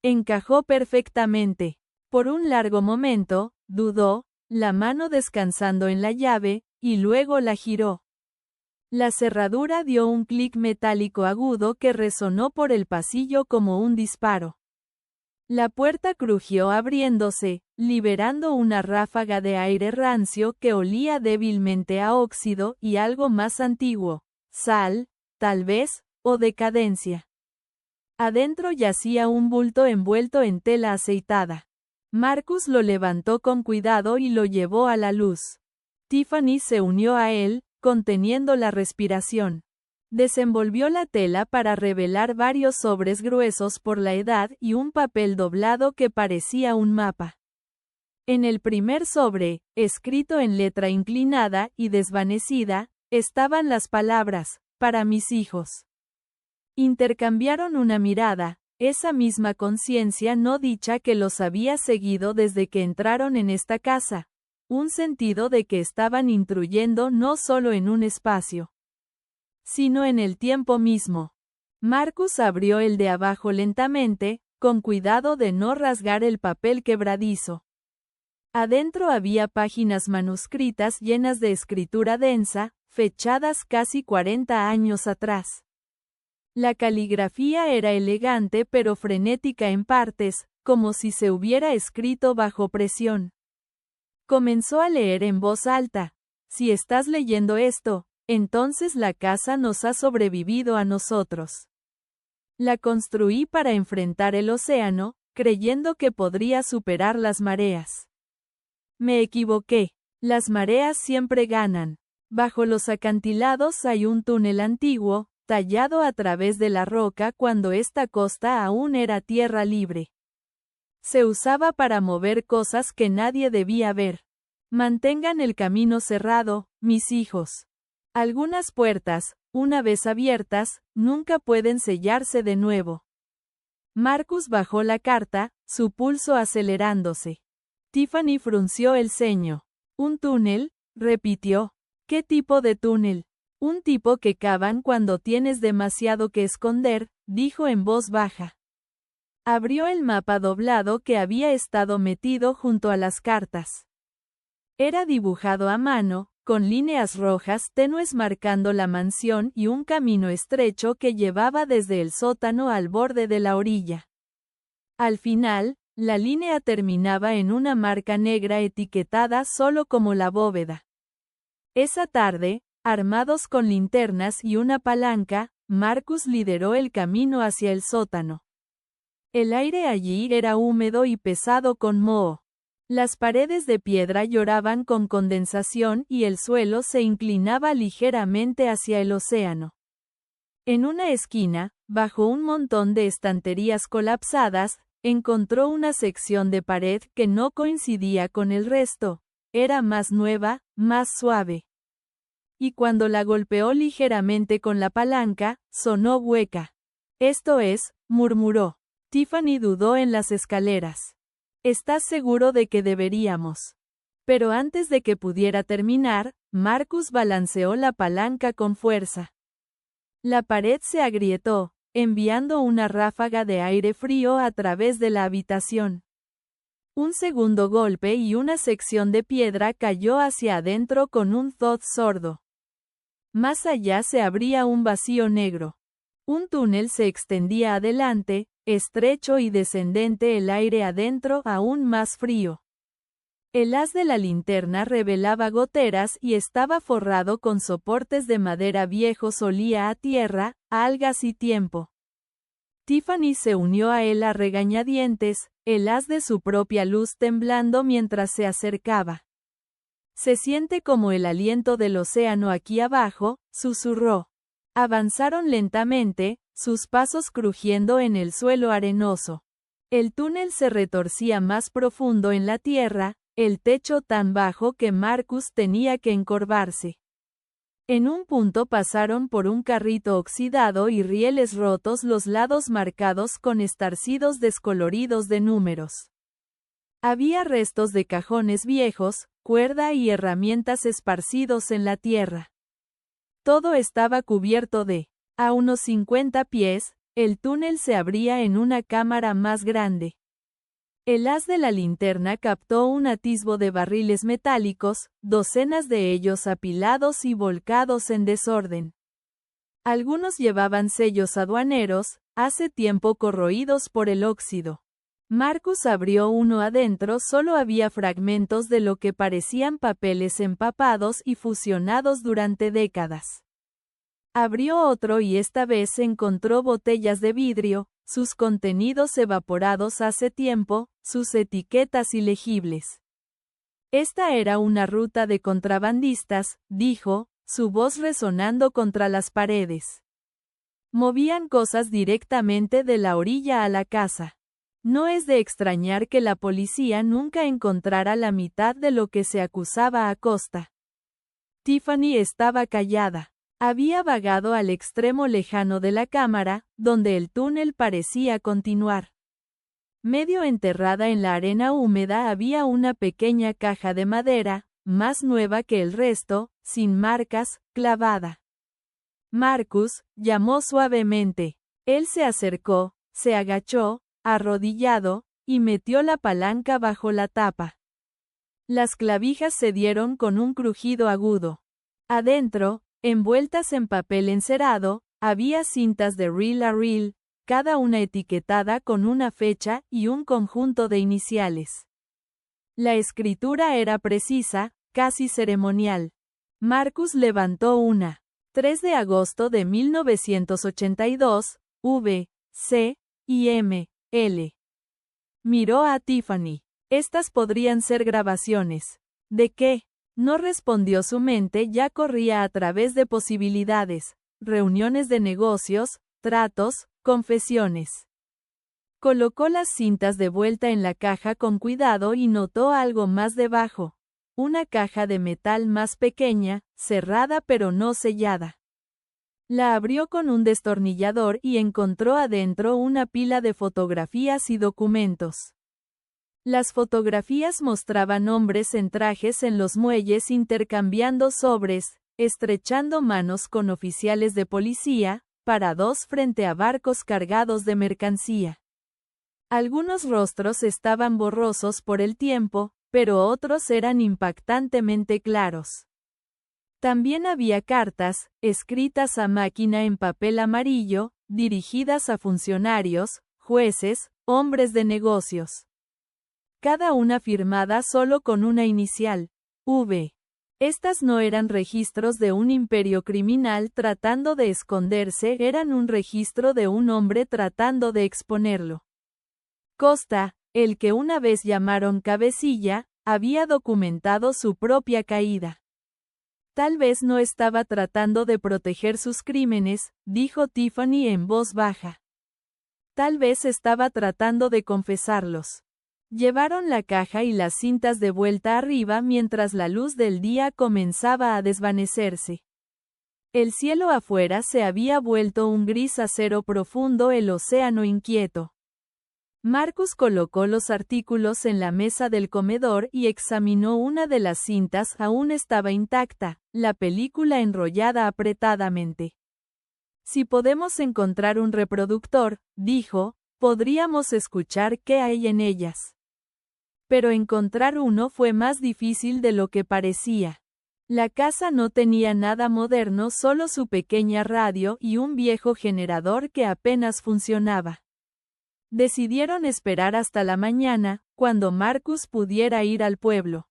Encajó perfectamente. Por un largo momento, dudó, la mano descansando en la llave, y luego la giró. La cerradura dio un clic metálico agudo que resonó por el pasillo como un disparo. La puerta crujió abriéndose, liberando una ráfaga de aire rancio que olía débilmente a óxido y algo más antiguo, sal, tal vez, o decadencia. Adentro yacía un bulto envuelto en tela aceitada. Marcus lo levantó con cuidado y lo llevó a la luz. Tiffany se unió a él, conteniendo la respiración. Desenvolvió la tela para revelar varios sobres gruesos por la edad y un papel doblado que parecía un mapa. En el primer sobre, escrito en letra inclinada y desvanecida, estaban las palabras, para mis hijos. Intercambiaron una mirada, esa misma conciencia no dicha que los había seguido desde que entraron en esta casa. Un sentido de que estaban intruyendo no solo en un espacio, sino en el tiempo mismo. Marcus abrió el de abajo lentamente, con cuidado de no rasgar el papel quebradizo. Adentro había páginas manuscritas llenas de escritura densa, fechadas casi 40 años atrás. La caligrafía era elegante pero frenética en partes, como si se hubiera escrito bajo presión. Comenzó a leer en voz alta. Si estás leyendo esto, entonces la casa nos ha sobrevivido a nosotros. La construí para enfrentar el océano, creyendo que podría superar las mareas. Me equivoqué. Las mareas siempre ganan. Bajo los acantilados hay un túnel antiguo, tallado a través de la roca cuando esta costa aún era tierra libre. Se usaba para mover cosas que nadie debía ver. Mantengan el camino cerrado, mis hijos. Algunas puertas, una vez abiertas, nunca pueden sellarse de nuevo. Marcus bajó la carta, su pulso acelerándose. Tiffany frunció el ceño. ¿Un túnel?, repitió. ¿Qué tipo de túnel? Un tipo que cavan cuando tienes demasiado que esconder, dijo en voz baja. Abrió el mapa doblado que había estado metido junto a las cartas. Era dibujado a mano, con líneas rojas tenues marcando la mansión y un camino estrecho que llevaba desde el sótano al borde de la orilla. Al final, la línea terminaba en una marca negra etiquetada solo como la bóveda. Esa tarde, armados con linternas y una palanca, Marcus lideró el camino hacia el sótano. El aire allí era húmedo y pesado con moho. Las paredes de piedra lloraban con condensación y el suelo se inclinaba ligeramente hacia el océano. En una esquina, bajo un montón de estanterías colapsadas, encontró una sección de pared que no coincidía con el resto. Era más nueva, más suave. Y cuando la golpeó ligeramente con la palanca, sonó hueca. Esto es, murmuró. Tiffany dudó en las escaleras. ¿Estás seguro de que deberíamos? Pero antes de que pudiera terminar, Marcus balanceó la palanca con fuerza. La pared se agrietó, enviando una ráfaga de aire frío a través de la habitación. Un segundo golpe y una sección de piedra cayó hacia adentro con un thud sordo. Más allá se abría un vacío negro. Un túnel se extendía adelante, estrecho y descendente, el aire adentro aún más frío. El haz de la linterna revelaba goteras y estaba forrado con soportes de madera viejos, olía a tierra, algas y tiempo. Tiffany se unió a él a regañadientes, el haz de su propia luz temblando mientras se acercaba. Se siente como el aliento del océano aquí abajo, susurró. Avanzaron lentamente, sus pasos crujiendo en el suelo arenoso. El túnel se retorcía más profundo en la tierra, el techo tan bajo que Marcus tenía que encorvarse. En un punto pasaron por un carrito oxidado y rieles rotos, los lados marcados con estarcidos descoloridos de números. Había restos de cajones viejos, cuerda y herramientas esparcidos en la tierra. Todo estaba cubierto de, a unos 50 pies, el túnel se abría en una cámara más grande. El haz de la linterna captó un atisbo de barriles metálicos, docenas de ellos apilados y volcados en desorden. Algunos llevaban sellos aduaneros, hace tiempo corroídos por el óxido. Marcus abrió uno. Adentro solo había fragmentos de lo que parecían papeles empapados y fusionados durante décadas. Abrió otro y esta vez encontró botellas de vidrio, sus contenidos evaporados hace tiempo, sus etiquetas ilegibles. Esta era una ruta de contrabandistas, dijo, su voz resonando contra las paredes. Movían cosas directamente de la orilla a la casa. No es de extrañar que la policía nunca encontrara la mitad de lo que se acusaba a Costa. Tiffany estaba callada. Había vagado al extremo lejano de la cámara, donde el túnel parecía continuar. Medio enterrada en la arena húmeda había una pequeña caja de madera, más nueva que el resto, sin marcas, clavada. Marcus llamó suavemente. Él se acercó, se agachó, arrodillado, y metió la palanca bajo la tapa. Las clavijas se dieron con un crujido agudo. Adentro, envueltas en papel encerado, había cintas de reel a reel, cada una etiquetada con una fecha y un conjunto de iniciales. La escritura era precisa, casi ceremonial. Marcus levantó una. 3 de agosto de 1982, V, C, y M, L. Miró a Tiffany. Estas podrían ser grabaciones. ¿De qué? No respondió. Su mente ya corría a través de posibilidades, reuniones de negocios, tratos, confesiones. Colocó las cintas de vuelta en la caja con cuidado y notó algo más debajo. Una caja de metal más pequeña, cerrada pero no sellada. La abrió con un destornillador y encontró adentro una pila de fotografías y documentos. Las fotografías mostraban hombres en trajes en los muelles intercambiando sobres, estrechando manos con oficiales de policía, parados frente a barcos cargados de mercancía. Algunos rostros estaban borrosos por el tiempo, pero otros eran impactantemente claros. También había cartas, escritas a máquina en papel amarillo, dirigidas a funcionarios, jueces, hombres de negocios. Cada una firmada solo con una inicial, V. Estas no eran registros de un imperio criminal tratando de esconderse, eran un registro de un hombre tratando de exponerlo. Costa, el que una vez llamaron Cabecilla, había documentado su propia caída. Tal vez no estaba tratando de proteger sus crímenes, dijo Tiffany en voz baja. Tal vez estaba tratando de confesarlos. Llevaron la caja y las cintas de vuelta arriba mientras la luz del día comenzaba a desvanecerse. El cielo afuera se había vuelto un gris acero profundo, el océano inquieto. Marcus colocó los artículos en la mesa del comedor y examinó una de las cintas. Aún estaba intacta, la película enrollada apretadamente. Si podemos encontrar un reproductor, dijo, podríamos escuchar qué hay en ellas. Pero encontrar uno fue más difícil de lo que parecía. La casa no tenía nada moderno, solo su pequeña radio y un viejo generador que apenas funcionaba. Decidieron esperar hasta la mañana, cuando Marcus pudiera ir al pueblo.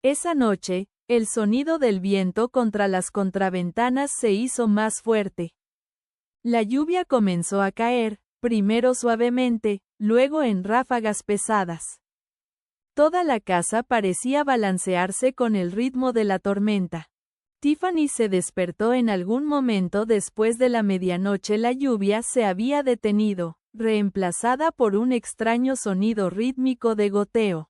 Esa noche, el sonido del viento contra las contraventanas se hizo más fuerte. La lluvia comenzó a caer, primero suavemente, luego en ráfagas pesadas. Toda la casa parecía balancearse con el ritmo de la tormenta. Tiffany se despertó en algún momento después de la medianoche. La lluvia se había detenido, reemplazada por un extraño sonido rítmico de goteo.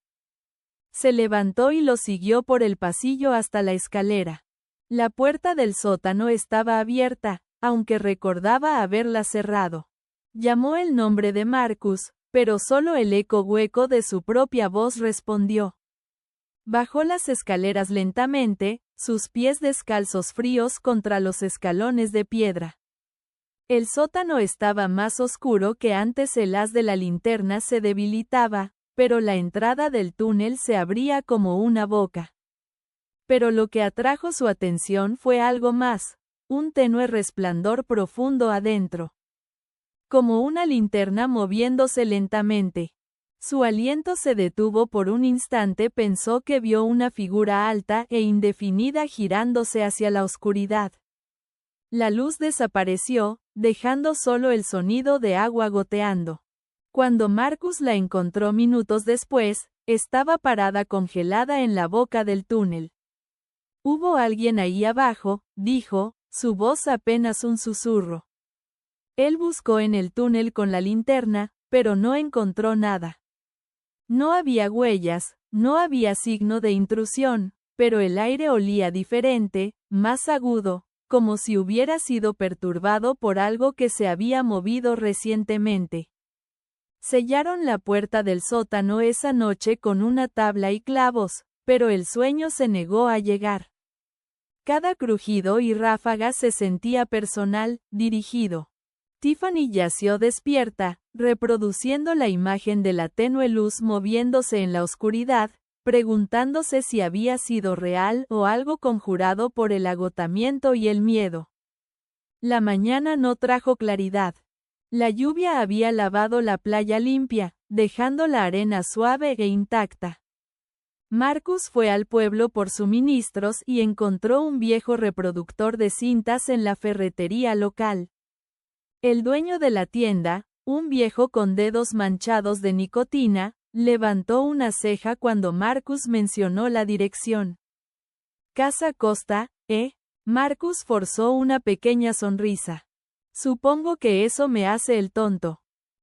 Se levantó y lo siguió por el pasillo hasta la escalera. La puerta del sótano estaba abierta, aunque recordaba haberla cerrado. Llamó el nombre de Marcus, pero solo el eco hueco de su propia voz respondió. Bajó las escaleras lentamente, sus pies descalzos fríos contra los escalones de piedra. El sótano estaba más oscuro que antes, el haz de la linterna se debilitaba, pero la entrada del túnel se abría como una boca. Pero lo que atrajo su atención fue algo más, un tenue resplandor profundo adentro. Como una linterna moviéndose lentamente. Su aliento se detuvo por un instante, pensó que vio una figura alta e indefinida girándose hacia la oscuridad. La luz desapareció, dejando solo el sonido de agua goteando. Cuando Marcus la encontró minutos después, estaba parada congelada en la boca del túnel. «Hubo alguien ahí abajo», dijo, su voz apenas un susurro. Él buscó en el túnel con la linterna, pero no encontró nada. No había huellas, no había signo de intrusión, pero el aire olía diferente, más agudo, como si hubiera sido perturbado por algo que se había movido recientemente. Sellaron la puerta del sótano esa noche con una tabla y clavos, pero el sueño se negó a llegar. Cada crujido y ráfaga se sentía personal, dirigido. Tiffany yació despierta, reproduciendo la imagen de la tenue luz moviéndose en la oscuridad, preguntándose si había sido real o algo conjurado por el agotamiento y el miedo. La mañana no trajo claridad. La lluvia había lavado la playa limpia, dejando la arena suave e intacta. Marcus fue al pueblo por suministros y encontró un viejo reproductor de cintas en la ferretería local. El dueño de la tienda, un viejo con dedos manchados de nicotina, levantó una ceja cuando Marcus mencionó la dirección. Casa Costa, ¿eh? Marcus forzó una pequeña sonrisa. Supongo que eso me hace el tonto.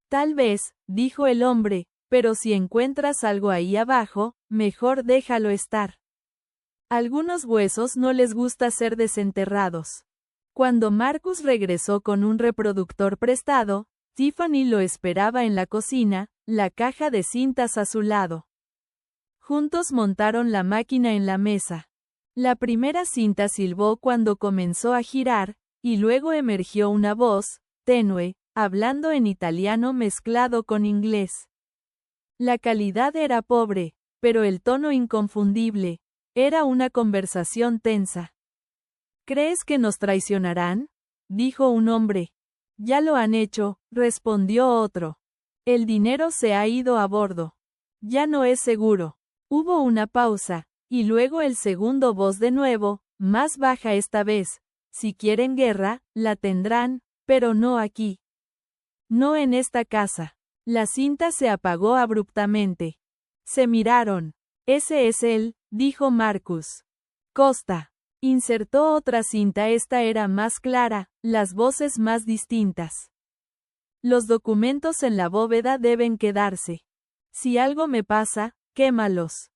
Tal vez, dijo el hombre, pero si encuentras algo ahí abajo, mejor déjalo estar. Algunos huesos no les gusta ser desenterrados. Cuando Marcus regresó con un reproductor prestado, Tiffany lo esperaba en la cocina, la caja de cintas a su lado. Juntos montaron la máquina en la mesa. La primera cinta silbó cuando comenzó a girar, y luego emergió una voz, tenue, hablando en italiano mezclado con inglés. La calidad era pobre, pero el tono inconfundible. Era una conversación tensa. ¿Crees que nos traicionarán?, dijo un hombre. Ya lo han hecho, respondió otro. El dinero se ha ido a bordo. Ya no es seguro. Hubo una pausa, y luego el segundo voz de nuevo, más baja esta vez. Si quieren guerra, la tendrán, pero no aquí. No en esta casa. La cinta se apagó abruptamente. Se miraron. Ese es él, dijo Marcus. Costa. Insertó otra cinta, esta era más clara, las voces más distintas. Los documentos en la bóveda deben quedarse. Si algo me pasa, quémalos.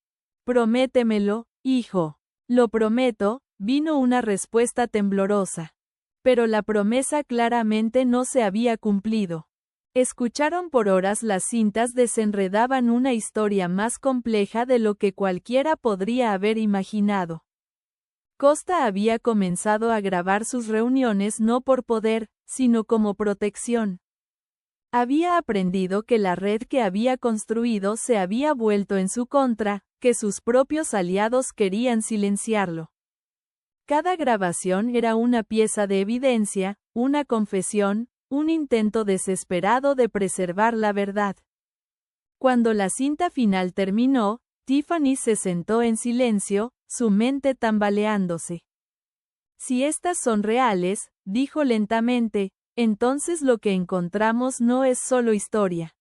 Prométemelo, hijo. Lo prometo, vino una respuesta temblorosa. Pero la promesa claramente no se había cumplido. Escucharon por horas, las cintas desenredaban una historia más compleja de lo que cualquiera podría haber imaginado. Costa había comenzado a grabar sus reuniones no por poder, sino como protección. Había aprendido que la red que había construido se había vuelto en su contra, que sus propios aliados querían silenciarlo. Cada grabación era una pieza de evidencia, una confesión, un intento desesperado de preservar la verdad. Cuando la cinta final terminó, Tiffany se sentó en silencio, su mente tambaleándose. Si estas son reales, dijo lentamente, entonces lo que encontramos no es solo historia.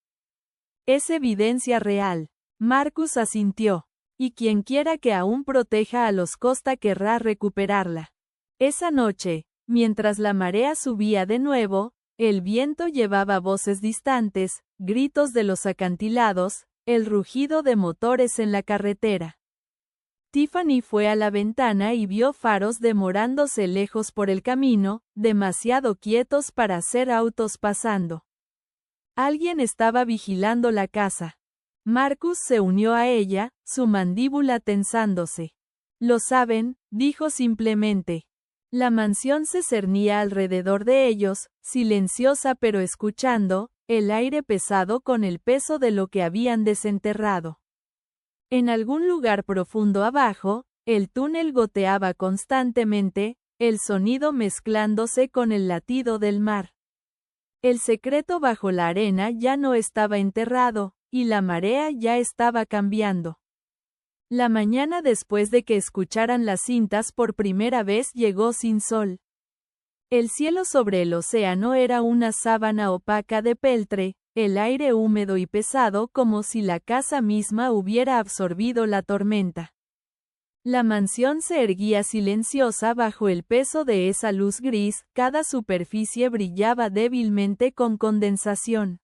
Es evidencia real. Marcus asintió. Y quienquiera que aún proteja a los Costa querrá recuperarla. Esa noche, mientras la marea subía de nuevo, el viento llevaba voces distantes, gritos de los acantilados, el rugido de motores en la carretera. Tiffany fue a la ventana y vio faros demorándose lejos por el camino, demasiado quietos para ser autos pasando. Alguien estaba vigilando la casa. Marcus se unió a ella, su mandíbula tensándose. «Lo saben», dijo simplemente. La mansión se cernía alrededor de ellos, silenciosa pero escuchando, el aire pesado con el peso de lo que habían desenterrado. En algún lugar profundo abajo, el túnel goteaba constantemente, el sonido mezclándose con el latido del mar. El secreto bajo la arena ya no estaba enterrado, y la marea ya estaba cambiando. La mañana después de que escucharan las cintas por primera vez llegó sin sol. El cielo sobre el océano era una sábana opaca de peltre, el aire húmedo y pesado como si la casa misma hubiera absorbido la tormenta. La mansión se erguía silenciosa bajo el peso de esa luz gris, cada superficie brillaba débilmente con condensación.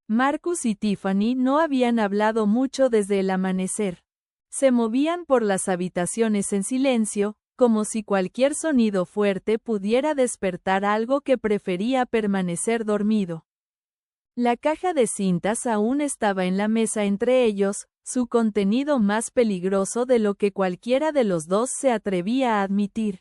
Marcus y Tiffany no habían hablado mucho desde el amanecer. Se movían por las habitaciones en silencio, como si cualquier sonido fuerte pudiera despertar algo que prefería permanecer dormido. La caja de cintas aún estaba en la mesa entre ellos, su contenido más peligroso de lo que cualquiera de los dos se atrevía a admitir.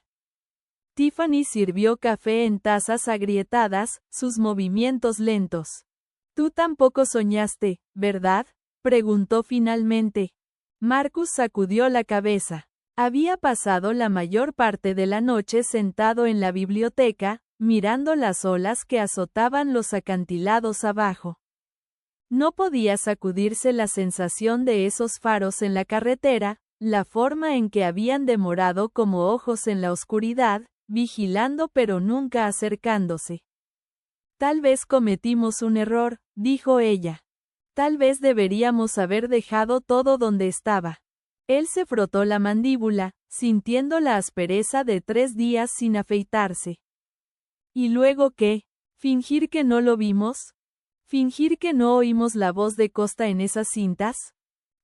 Tiffany sirvió café en tazas agrietadas, sus movimientos lentos. «Tú tampoco soñaste, ¿verdad?», preguntó finalmente. Marcus sacudió la cabeza. Había pasado la mayor parte de la noche sentado en la biblioteca, mirando las olas que azotaban los acantilados abajo. No podía sacudirse la sensación de esos faros en la carretera, la forma en que habían demorado como ojos en la oscuridad, vigilando pero nunca acercándose. «Tal vez cometimos un error», dijo ella. «Tal vez deberíamos haber dejado todo donde estaba». Él se frotó la mandíbula, sintiendo la aspereza de 3 días sin afeitarse. «¿Y luego qué? ¿Fingir que no lo vimos? ¿Fingir que no oímos la voz de Costa en esas cintas?»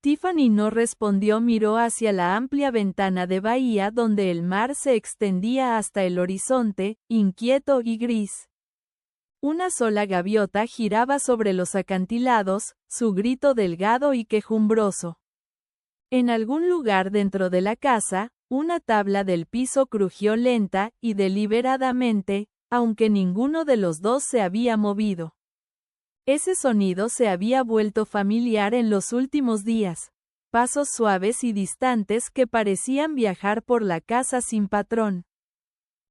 Tiffany no respondió, miró hacia la amplia ventana de bahía donde el mar se extendía hasta el horizonte, inquieto y gris. Una sola gaviota giraba sobre los acantilados, su grito delgado y quejumbroso. En algún lugar dentro de la casa, una tabla del piso crujió lenta y deliberadamente, aunque ninguno de los dos se había movido. Ese sonido se había vuelto familiar en los últimos días, pasos suaves y distantes que parecían viajar por la casa sin patrón.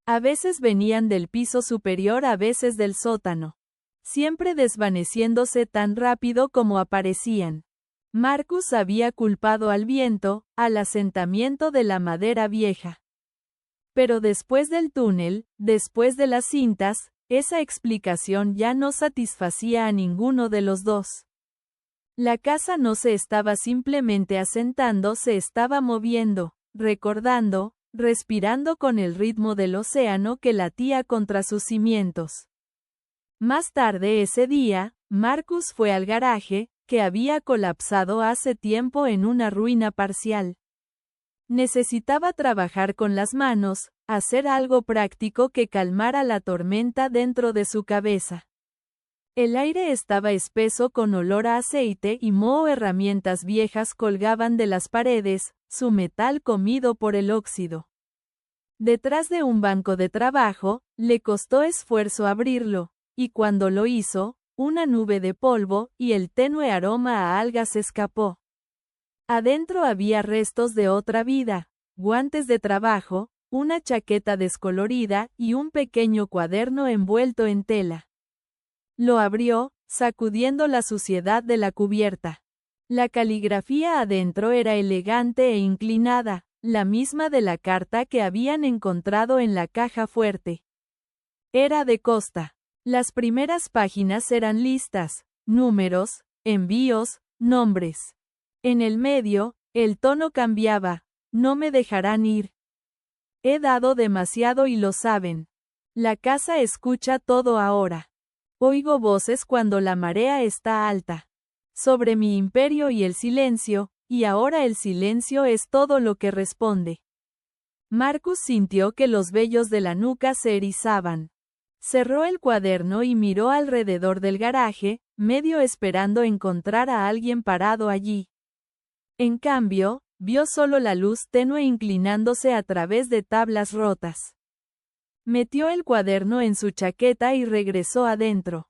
A veces venían del piso superior, a veces del sótano, siempre desvaneciéndose tan rápido como aparecían. Marcus había culpado al viento, al asentamiento de la madera vieja. Pero después del túnel, después de las cintas, esa explicación ya no satisfacía a ninguno de los dos. La casa no se estaba simplemente asentando, se estaba moviendo, recordando, respirando con el ritmo del océano que latía contra sus cimientos. Más tarde ese día, Marcus fue al garaje, que había colapsado hace tiempo en una ruina parcial. Necesitaba trabajar con las manos, hacer algo práctico que calmara la tormenta dentro de su cabeza. El aire estaba espeso con olor a aceite y moho, herramientas viejas colgaban de las paredes, su metal comido por el óxido. Detrás de un banco de trabajo, le costó esfuerzo abrirlo, y cuando lo hizo, una nube de polvo y el tenue aroma a algas escapó. Adentro había restos de otra vida, guantes de trabajo, una chaqueta descolorida y un pequeño cuaderno envuelto en tela. Lo abrió, sacudiendo la suciedad de la cubierta. La caligrafía adentro era elegante e inclinada, la misma de la carta que habían encontrado en la caja fuerte. Era de Costa. Las primeras páginas eran listas, números, envíos, nombres. En el medio, el tono cambiaba: «No me dejarán ir. He dado demasiado y lo saben. La casa escucha todo ahora. Oigo voces cuando la marea está alta. sobre mi imperio y el silencio, y ahora el silencio es todo lo que responde. Marcus sintió que los vellos de la nuca se erizaban. Cerró el cuaderno y miró alrededor del garaje, medio esperando encontrar a alguien parado allí. En cambio, vio solo la luz tenue inclinándose a través de tablas rotas. Metió el cuaderno en su chaqueta y regresó adentro.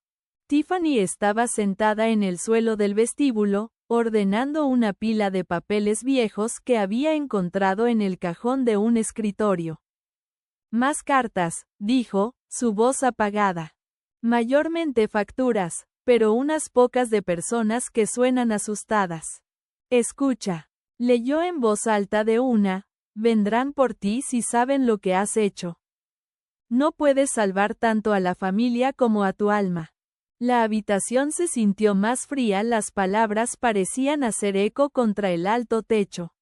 Tiffany estaba sentada en el suelo del vestíbulo, ordenando una pila de papeles viejos que había encontrado en el cajón de un escritorio. Más cartas, dijo, su voz apagada. Mayormente facturas, pero unas pocas de personas que suenan asustadas. Escucha. Leyó en voz alta de una, vendrán por ti si saben lo que has hecho. No puedes salvar tanto a la familia como a tu alma. La habitación se sintió más fría, las palabras parecían hacer eco contra el alto techo.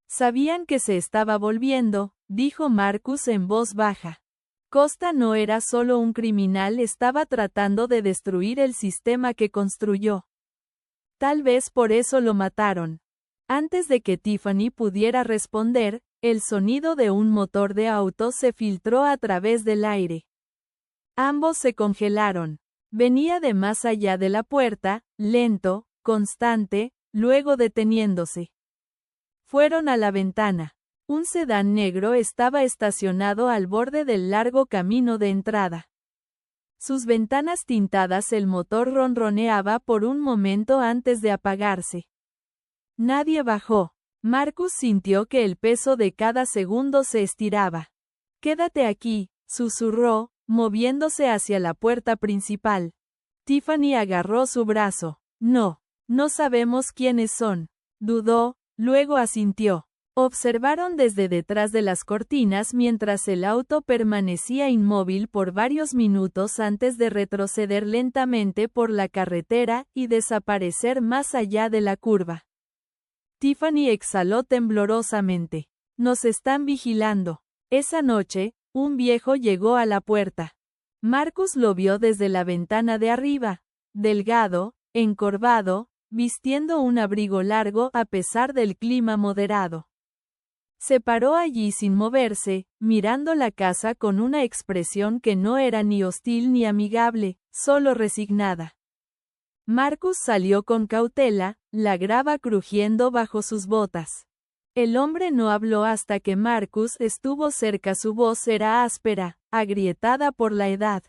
Sabían que se estaba volviendo, dijo Marcus en voz baja. Costa no era solo un criminal, estaba tratando de destruir el sistema que construyó. Tal vez por eso lo mataron. Antes de que Tiffany pudiera responder, el sonido de un motor de auto se filtró a través del aire. Ambos se congelaron. Venía de más allá de la puerta, lento, constante, luego deteniéndose. Fueron a la ventana. Un sedán negro estaba estacionado al borde del largo camino de entrada. Sus ventanas tintadas, el motor ronroneaba por un momento antes de apagarse. Nadie bajó. Marcus sintió que el peso de cada segundo se estiraba. Quédate aquí, susurró, moviéndose hacia la puerta principal. Tiffany agarró su brazo. No sabemos quiénes son. Dudó, luego asintió. Observaron desde detrás de las cortinas mientras el auto permanecía inmóvil por varios minutos antes de retroceder lentamente por la carretera y desaparecer más allá de la curva. Tiffany exhaló temblorosamente. Nos están vigilando. Esa noche, un viejo llegó a la puerta. Marcus lo vio desde la ventana de arriba, delgado, encorvado, vistiendo un abrigo largo a pesar del clima moderado. Se paró allí sin moverse, mirando la casa con una expresión que no era ni hostil ni amigable, solo resignada. Marcus salió con cautela, la grava crujiendo bajo sus botas. El hombre no habló hasta que Marcus estuvo cerca. Su voz era áspera, agrietada por la edad.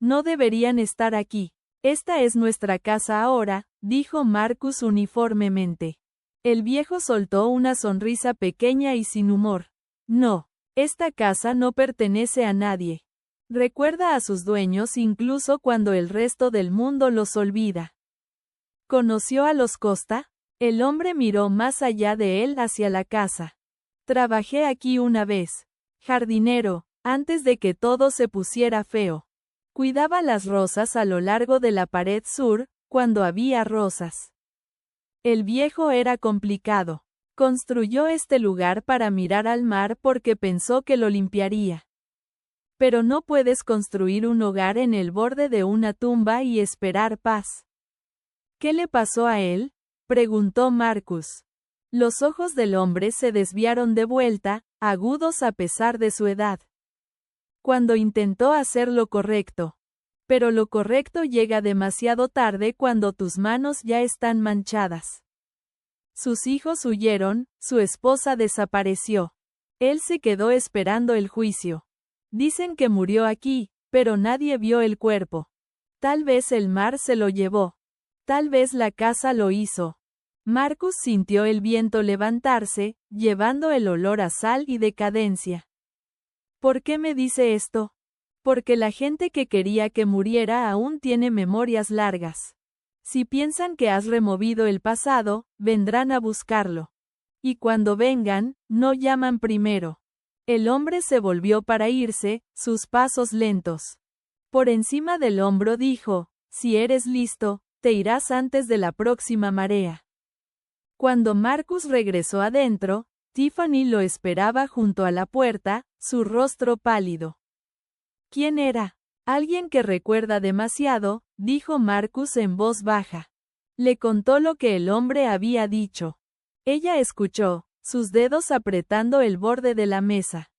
No deberían estar aquí. Esta es nuestra casa ahora, dijo Marcus uniformemente. El viejo soltó una sonrisa pequeña y sin humor. No, esta casa no pertenece a nadie. Recuerda a sus dueños incluso cuando el resto del mundo los olvida. ¿Conoció a los Costa? El hombre miró más allá de él hacia la casa. Trabajé aquí una vez. Jardinero, antes de que todo se pusiera feo. Cuidaba las rosas a lo largo de la pared sur, cuando había rosas. El viejo era complicado. Construyó este lugar para mirar al mar porque pensó que lo limpiaría. Pero no puedes construir un hogar en el borde de una tumba y esperar paz. ¿Qué le pasó a él?, preguntó Marcus. Los ojos del hombre se desviaron de vuelta, agudos a pesar de su edad. Cuando intentó hacer lo correcto. Pero lo correcto llega demasiado tarde cuando tus manos ya están manchadas. Sus hijos huyeron, su esposa desapareció. Él se quedó esperando el juicio. Dicen que murió aquí, pero nadie vio el cuerpo. Tal vez el mar se lo llevó. Tal vez la casa lo hizo. Marcus sintió el viento levantarse, llevando el olor a sal y decadencia. ¿Por qué me dice esto? Porque la gente que quería que muriera aún tiene memorias largas. Si piensan que has removido el pasado, vendrán a buscarlo. Y cuando vengan, no llaman primero. El hombre se volvió para irse, sus pasos lentos. Por encima del hombro dijo, si eres listo, te irás antes de la próxima marea. Cuando Marcus regresó adentro, Tiffany lo esperaba junto a la puerta, su rostro pálido. ¿Quién era? Alguien que recuerda demasiado, dijo Marcus en voz baja. Le contó lo que el hombre había dicho. Ella escuchó, sus dedos apretando el borde de la mesa.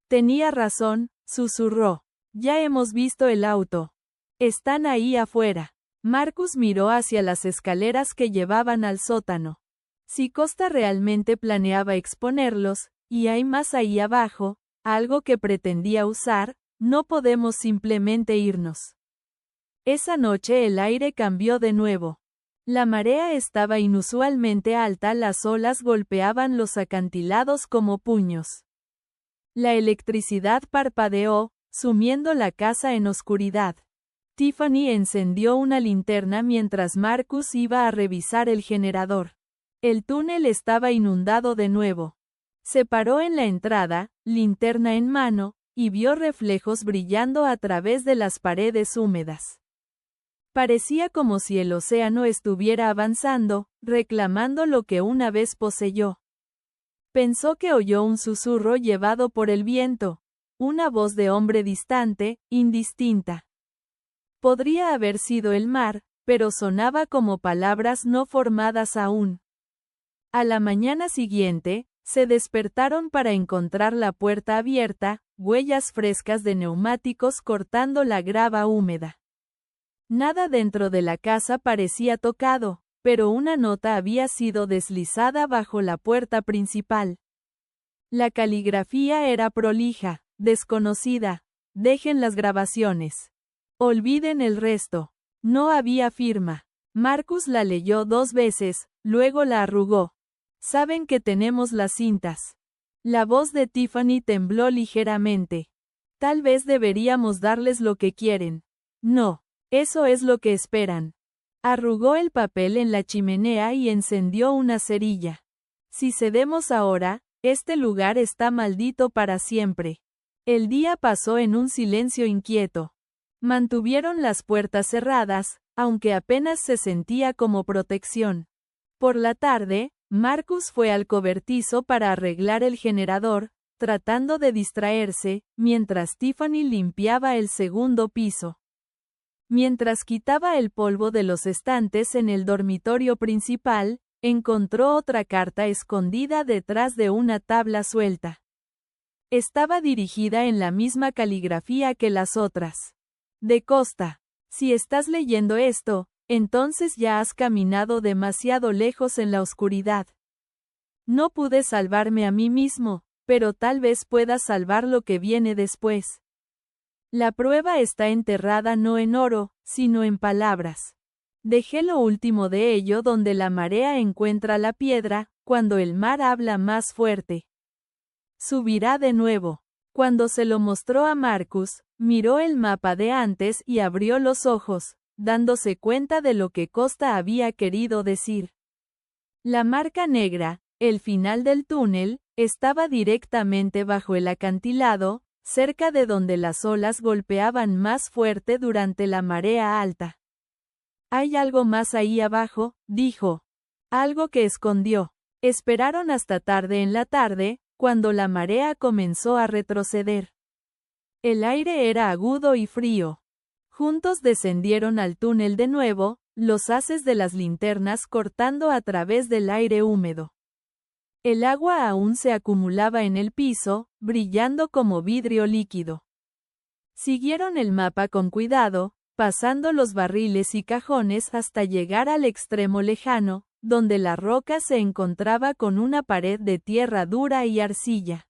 Tenía razón, susurró. Ya hemos visto el auto. Están ahí afuera. Marcus miró hacia las escaleras que llevaban al sótano. Si Costa realmente planeaba exponerlos, y hay más ahí abajo, algo que pretendía usar, no podemos simplemente irnos. Esa noche el aire cambió de nuevo. La marea estaba inusualmente alta, las olas golpeaban los acantilados como puños. La electricidad parpadeó, sumiendo la casa en oscuridad. Tiffany encendió una linterna mientras Marcus iba a revisar el generador. El túnel estaba inundado de nuevo. Se paró en la entrada, linterna en mano, y vio reflejos brillando a través de las paredes húmedas. Parecía como si el océano estuviera avanzando, reclamando lo que una vez poseyó. Pensó que oyó un susurro llevado por el viento, una voz de hombre distante, indistinta. Podría haber sido el mar, pero sonaba como palabras no formadas aún. A la mañana siguiente, se despertaron para encontrar la puerta abierta, huellas frescas de neumáticos cortando la grava húmeda. Nada dentro de la casa parecía tocado, pero una nota había sido deslizada bajo la puerta principal. La caligrafía era prolija, desconocida. Dejen las grabaciones. Olviden el resto. No había firma. Marcus la leyó 2 veces, luego la arrugó. Saben que tenemos las cintas. La voz de Tiffany tembló ligeramente. Tal vez deberíamos darles lo que quieren. No. Eso es lo que esperan. Arrugó el papel en la chimenea y encendió una cerilla. Si cedemos ahora, este lugar está maldito para siempre. El día pasó en un silencio inquieto. Mantuvieron las puertas cerradas, aunque apenas se sentía como protección. Por la tarde, Marcus fue al cobertizo para arreglar el generador, tratando de distraerse, mientras Tiffany limpiaba el segundo piso. Mientras quitaba el polvo de los estantes en el dormitorio principal, encontró otra carta escondida detrás de una tabla suelta. Estaba dirigida en la misma caligrafía que las otras. De Costa. Si estás leyendo esto, entonces ya has caminado demasiado lejos en la oscuridad. No pude salvarme a mí mismo, pero tal vez pueda salvar lo que viene después. La prueba está enterrada no en oro, sino en palabras. Dejé lo último de ello donde la marea encuentra la piedra, cuando el mar habla más fuerte. Subirá de nuevo. Cuando se lo mostró a Marcus, miró el mapa de antes y abrió los ojos, dándose cuenta de lo que Costa había querido decir. La marca negra, el final del túnel, estaba directamente bajo el acantilado, cerca de donde las olas golpeaban más fuerte durante la marea alta. Hay algo más ahí abajo, dijo. Algo que escondió. Esperaron hasta tarde en la tarde, cuando la marea comenzó a retroceder. El aire era agudo y frío. Juntos descendieron al túnel de nuevo, los haces de las linternas cortando a través del aire húmedo. El agua aún se acumulaba en el piso, brillando como vidrio líquido. Siguieron el mapa con cuidado, pasando los barriles y cajones hasta llegar al extremo lejano, donde la roca se encontraba con una pared de tierra dura y arcilla.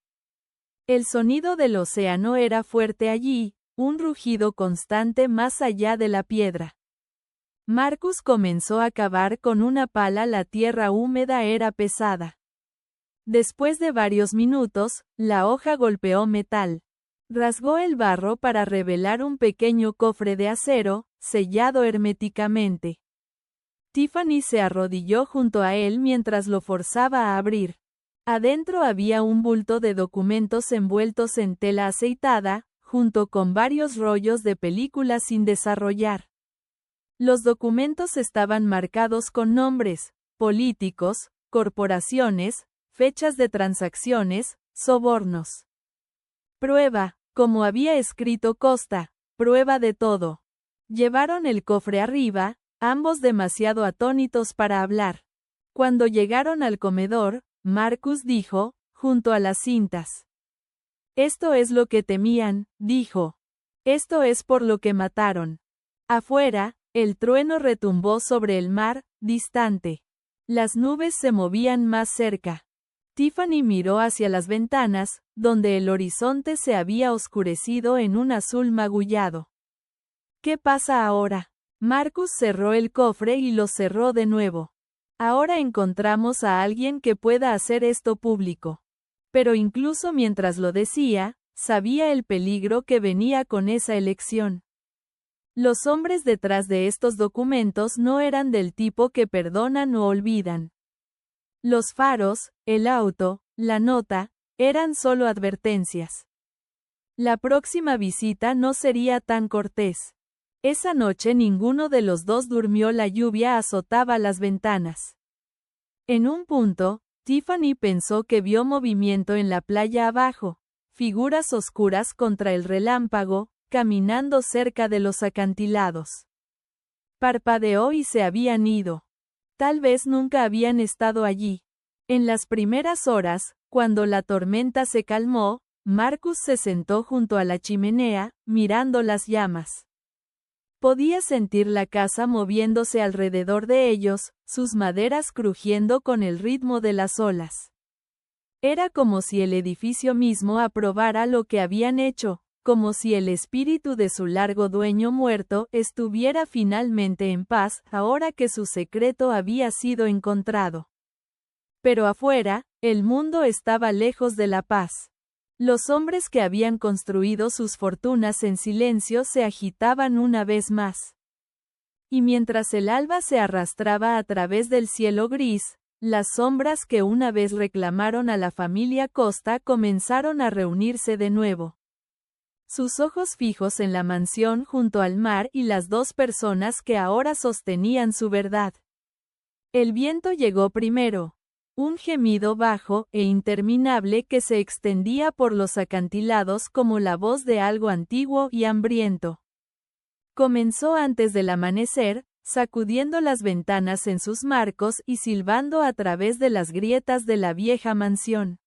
El sonido del océano era fuerte allí, un rugido constante más allá de la piedra. Marcus comenzó a cavar con una pala, la tierra húmeda era pesada. Después de varios minutos, la hoja golpeó metal. Rasgó el barro para revelar un pequeño cofre de acero, sellado herméticamente. Tiffany se arrodilló junto a él mientras lo forzaba a abrir. Adentro había un bulto de documentos envueltos en tela aceitada, junto con varios rollos de película sin desarrollar. Los documentos estaban marcados con nombres, políticos, corporaciones, fechas de transacciones, sobornos. Prueba, como había escrito Costa, prueba de todo. Llevaron el cofre arriba, ambos demasiado atónitos para hablar. Cuando llegaron al comedor, Marcus dijo, junto a las cintas. Esto es lo que temían, dijo. Esto es por lo que mataron. Afuera, el trueno retumbó sobre el mar, distante. Las nubes se movían más cerca. Tiffany miró hacia las ventanas, donde el horizonte se había oscurecido en un azul magullado. ¿Qué pasa ahora? Marcus cerró el cofre y lo cerró de nuevo. Ahora encontramos a alguien que pueda hacer esto público. Pero incluso mientras lo decía, sabía el peligro que venía con esa elección. Los hombres detrás de estos documentos no eran del tipo que perdonan o olvidan. Los faros, el auto, la nota, eran solo advertencias. La próxima visita no sería tan cortés. Esa noche ninguno de los dos durmió, la lluvia azotaba las ventanas. En un punto, Tiffany pensó que vio movimiento en la playa abajo, figuras oscuras contra el relámpago, caminando cerca de los acantilados. Parpadeó y se habían ido. Tal vez nunca habían estado allí. En las primeras horas, cuando la tormenta se calmó, Marcus se sentó junto a la chimenea, mirando las llamas. Podía sentir la casa moviéndose alrededor de ellos, sus maderas crujiendo con el ritmo de las olas. Era como si el edificio mismo aprobara lo que habían hecho, como si el espíritu de su largo dueño muerto estuviera finalmente en paz ahora que su secreto había sido encontrado. Pero afuera, el mundo estaba lejos de la paz. Los hombres que habían construido sus fortunas en silencio se agitaban una vez más. Y mientras el alba se arrastraba a través del cielo gris, las sombras que una vez reclamaron a la familia Costa comenzaron a reunirse de nuevo. Sus ojos fijos en la mansión junto al mar y las dos personas que ahora sostenían su verdad. El viento llegó primero. Un gemido bajo e interminable que se extendía por los acantilados como la voz de algo antiguo y hambriento. Comenzó antes del amanecer, sacudiendo las ventanas en sus marcos y silbando a través de las grietas de la vieja mansión.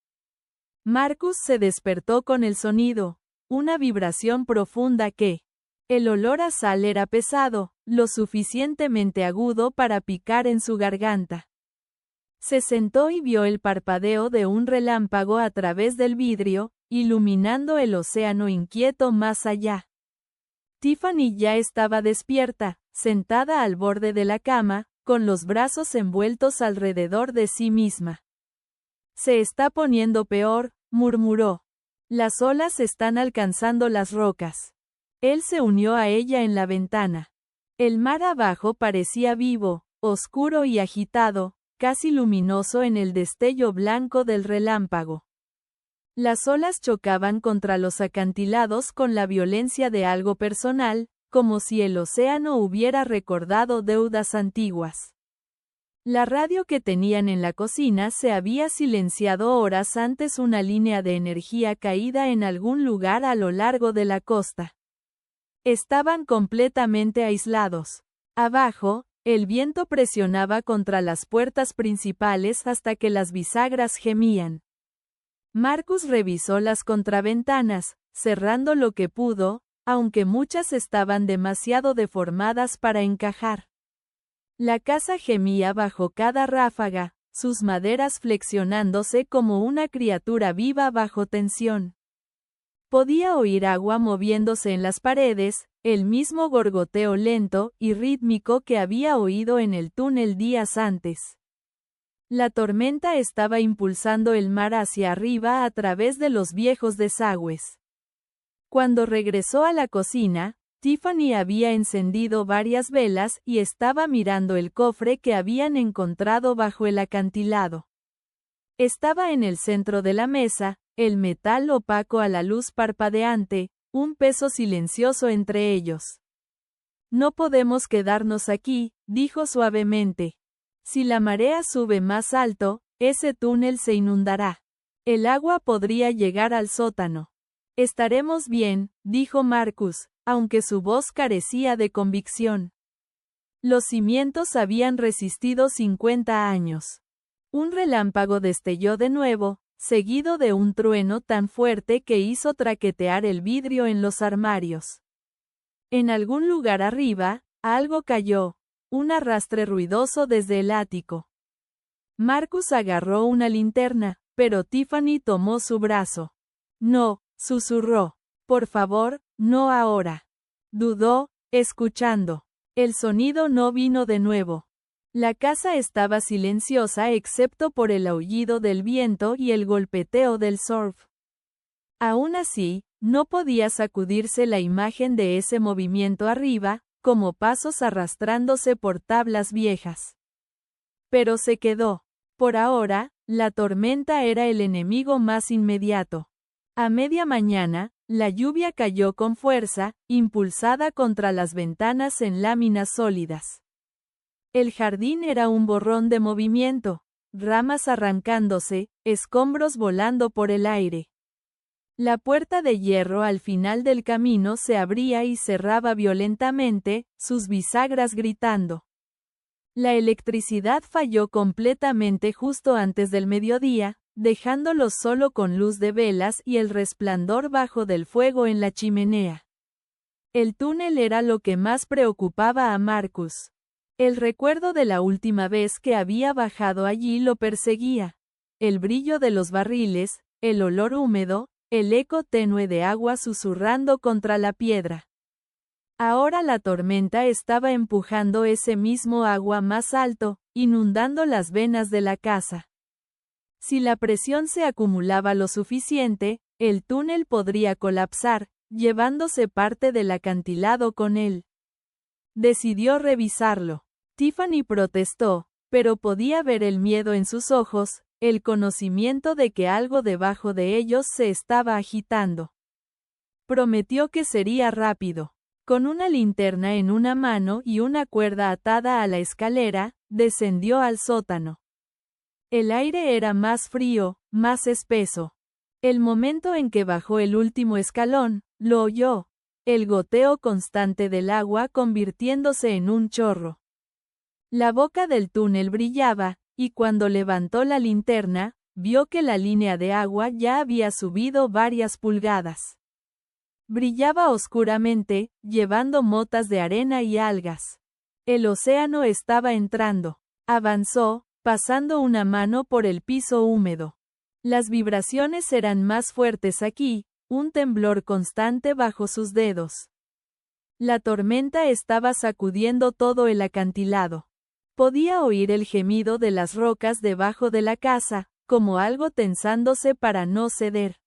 Marcus se despertó con el sonido, una vibración profunda que... El olor a sal era pesado, lo suficientemente agudo para picar en su garganta. Se sentó y vio el parpadeo de un relámpago a través del vidrio, iluminando el océano inquieto más allá. Tiffany ya estaba despierta, sentada al borde de la cama, con los brazos envueltos alrededor de sí misma. Se está poniendo peor, murmuró. Las olas están alcanzando las rocas. Él se unió a ella en la ventana. El mar abajo parecía vivo, oscuro y agitado, casi luminoso en el destello blanco del relámpago. Las olas chocaban contra los acantilados con la violencia de algo personal, como si el océano hubiera recordado deudas antiguas. La radio que tenían en la cocina se había silenciado horas antes, una línea de energía caída en algún lugar a lo largo de la costa. Estaban completamente aislados. Abajo, el viento presionaba contra las puertas principales hasta que las bisagras gemían. Marcus revisó las contraventanas, cerrando lo que pudo, aunque muchas estaban demasiado deformadas para encajar. La casa gemía bajo cada ráfaga, sus maderas flexionándose como una criatura viva bajo tensión. Podía oír agua moviéndose en las paredes, el mismo gorgoteo lento y rítmico que había oído en el túnel días antes. La tormenta estaba impulsando el mar hacia arriba a través de los viejos desagües. Cuando regresó a la cocina, Tiffany había encendido varias velas y estaba mirando el cofre que habían encontrado bajo el acantilado. Estaba en el centro de la mesa, el metal opaco a la luz parpadeante, un peso silencioso entre ellos. No podemos quedarnos aquí, dijo suavemente. Si la marea sube más alto, ese túnel se inundará. El agua podría llegar al sótano. Estaremos bien, dijo Marcus, aunque su voz carecía de convicción. Los cimientos habían resistido 50 años. Un relámpago destelló de nuevo, seguido de un trueno tan fuerte que hizo traquetear el vidrio en los armarios. En algún lugar arriba, algo cayó, un arrastre ruidoso desde el ático. Marcus agarró una linterna, pero Tiffany tomó su brazo. No, susurró. Por favor, no ahora. Dudó, escuchando. El sonido no vino de nuevo. La casa estaba silenciosa excepto por el aullido del viento y el golpeteo del surf. Aún así, no podía sacudirse la imagen de ese movimiento arriba, como pasos arrastrándose por tablas viejas. Pero se quedó. Por ahora, la tormenta era el enemigo más inmediato. A media mañana, la lluvia cayó con fuerza, impulsada contra las ventanas en láminas sólidas. El jardín era un borrón de movimiento, ramas arrancándose, escombros volando por el aire. La puerta de hierro al final del camino se abría y cerraba violentamente, sus bisagras gritando. La electricidad falló completamente justo antes del mediodía, dejándolos solo con luz de velas y el resplandor bajo del fuego en la chimenea. El túnel era lo que más preocupaba a Marcus. El recuerdo de la última vez que había bajado allí lo perseguía. El brillo de los barriles, el olor húmedo, el eco tenue de agua susurrando contra la piedra. Ahora la tormenta estaba empujando ese mismo agua más alto, inundando las venas de la casa. Si la presión se acumulaba lo suficiente, el túnel podría colapsar, llevándose parte del acantilado con él. Decidió revisarlo. Tiffany protestó, pero podía ver el miedo en sus ojos, el conocimiento de que algo debajo de ellos se estaba agitando. Prometió que sería rápido. Con una linterna en una mano y una cuerda atada a la escalera, descendió al sótano. El aire era más frío, más espeso. El momento en que bajó el último escalón, lo oyó, el goteo constante del agua convirtiéndose en un chorro. La boca del túnel brillaba, y cuando levantó la linterna, vio que la línea de agua ya había subido varias pulgadas. Brillaba oscuramente, llevando motas de arena y algas. El océano estaba entrando. Avanzó, pasando una mano por el piso húmedo. Las vibraciones eran más fuertes aquí, un temblor constante bajo sus dedos. La tormenta estaba sacudiendo todo el acantilado. Podía oír el gemido de las rocas debajo de la casa, como algo tensándose para no ceder.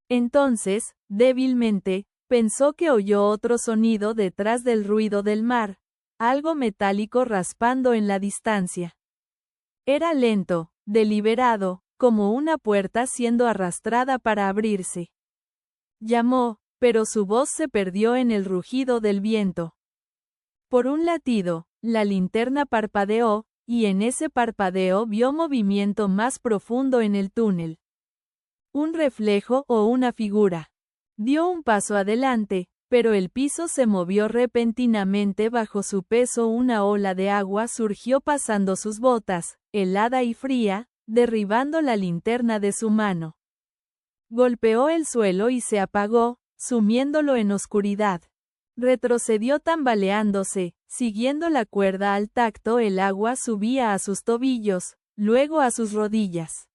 Entonces, débilmente, pensó que oyó otro sonido detrás del ruido del mar, algo metálico raspando en la distancia. Era lento, deliberado, como una puerta siendo arrastrada para abrirse. Llamó, pero su voz se perdió en el rugido del viento. Por un latido, la linterna parpadeó, y en ese parpadeo vio movimiento más profundo en el túnel. Un reflejo o una figura. Dio un paso adelante, pero el piso se movió repentinamente bajo su peso. Una ola de agua surgió pasando sus botas, helada y fría, derribando la linterna de su mano. Golpeó el suelo y se apagó, sumiéndolo en oscuridad. Retrocedió tambaleándose, siguiendo la cuerda al tacto. El agua subía a sus tobillos, luego a sus rodillas.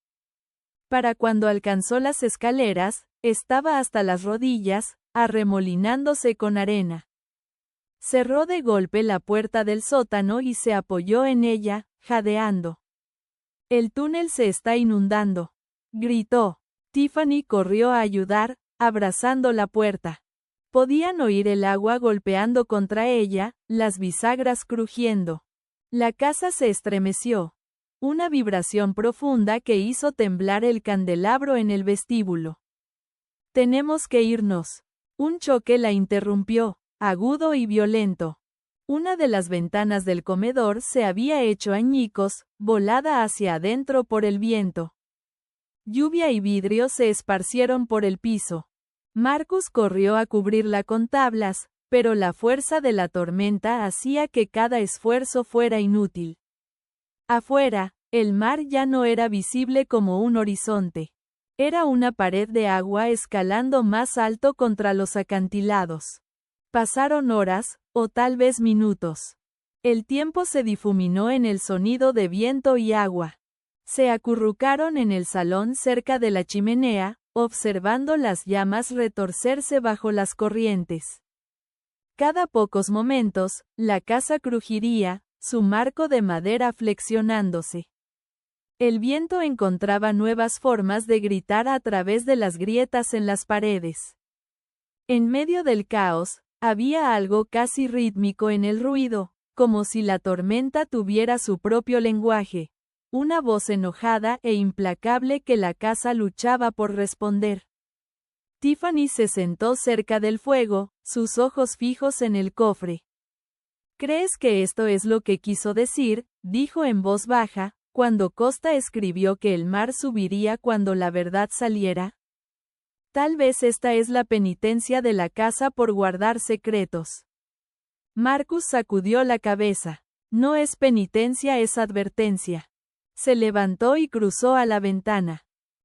Para cuando alcanzó las escaleras, estaba hasta las rodillas, arremolinándose con arena. Cerró de golpe la puerta del sótano y se apoyó en ella, jadeando. El túnel se está inundando, gritó. Tiffany corrió a ayudar, abrazando la puerta. Podían oír el agua golpeando contra ella, las bisagras crujiendo. La casa se estremeció. Una vibración profunda que hizo temblar el candelabro en el vestíbulo. Tenemos que irnos. Un choque la interrumpió, agudo y violento. Una de las ventanas del comedor se había hecho añicos, volada hacia adentro por el viento. Lluvia y vidrio se esparcieron por el piso. Marcus corrió a cubrirla con tablas, pero la fuerza de la tormenta hacía que cada esfuerzo fuera inútil. Afuera, el mar ya no era visible como un horizonte. Era una pared de agua escalando más alto contra los acantilados. Pasaron horas, o tal vez minutos. El tiempo se difuminó en el sonido de viento y agua. Se acurrucaron en el salón cerca de la chimenea, observando las llamas retorcerse bajo las corrientes. Cada pocos momentos, la casa crujiría, su marco de madera flexionándose. El viento encontraba nuevas formas de gritar a través de las grietas en las paredes. En medio del caos, había algo casi rítmico en el ruido, como si la tormenta tuviera su propio lenguaje, una voz enojada e implacable que la casa luchaba por responder. Tiffany se sentó cerca del fuego, sus ojos fijos en el cofre. ¿Crees que esto es lo que quiso decir?, dijo en voz baja, cuando Costa escribió que el mar subiría cuando la verdad saliera. Tal vez esta es la penitencia de la casa por guardar secretos. Marcus sacudió la cabeza. No es penitencia, es advertencia. Se levantó y cruzó a la ventana.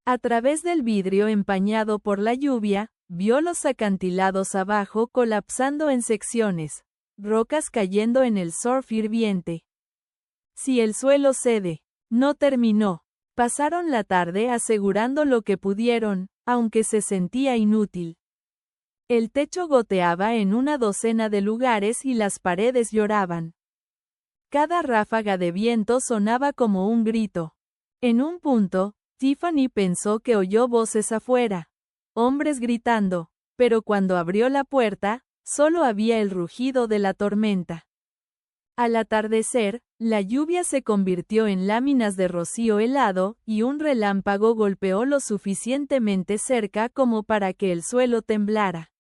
A través del vidrio empañado por la lluvia, vio los acantilados abajo colapsando en secciones, rocas cayendo en el surf hirviente. Si el suelo cede, no terminó. Pasaron la tarde asegurando lo que pudieron, aunque se sentía inútil. El techo goteaba en una docena de lugares y las paredes lloraban. Cada ráfaga de viento sonaba como un grito. En un punto, Tiffany pensó que oyó voces afuera, hombres gritando, pero cuando abrió la puerta, solo había el rugido de la tormenta. Al atardecer, la lluvia se convirtió en láminas de rocío helado, y un relámpago golpeó lo suficientemente cerca como para que el suelo temblara.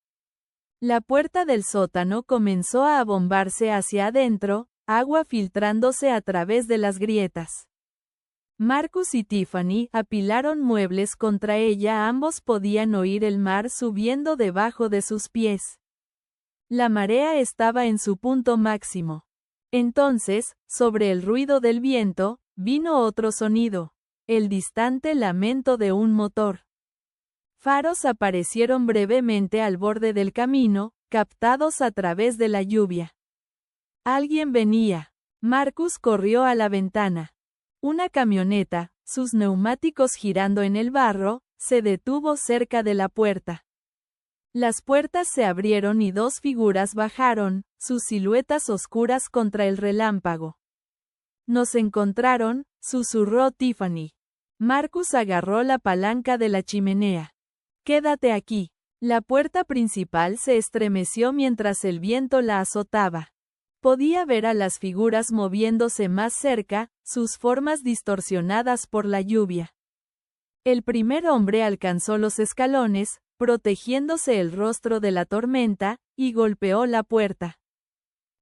La puerta del sótano comenzó a abombarse hacia adentro, agua filtrándose a través de las grietas. Marcus y Tiffany apilaron muebles contra ella, ambos podían oír el mar subiendo debajo de sus pies. La marea estaba en su punto máximo. Entonces, sobre el ruido del viento, vino otro sonido, el distante lamento de un motor. Faros aparecieron brevemente al borde del camino, captados a través de la lluvia. Alguien venía. Marcus corrió a la ventana. Una camioneta, sus neumáticos girando en el barro, se detuvo cerca de la puerta. Las puertas se abrieron y dos figuras bajaron, sus siluetas oscuras contra el relámpago. Nos encontraron, susurró Tiffany. Marcus agarró la palanca de la chimenea. Quédate aquí. La puerta principal se estremeció mientras el viento la azotaba. Podía ver a las figuras moviéndose más cerca, sus formas distorsionadas por la lluvia. El primer hombre alcanzó los escalones, protegiéndose el rostro de la tormenta, y golpeó la puerta.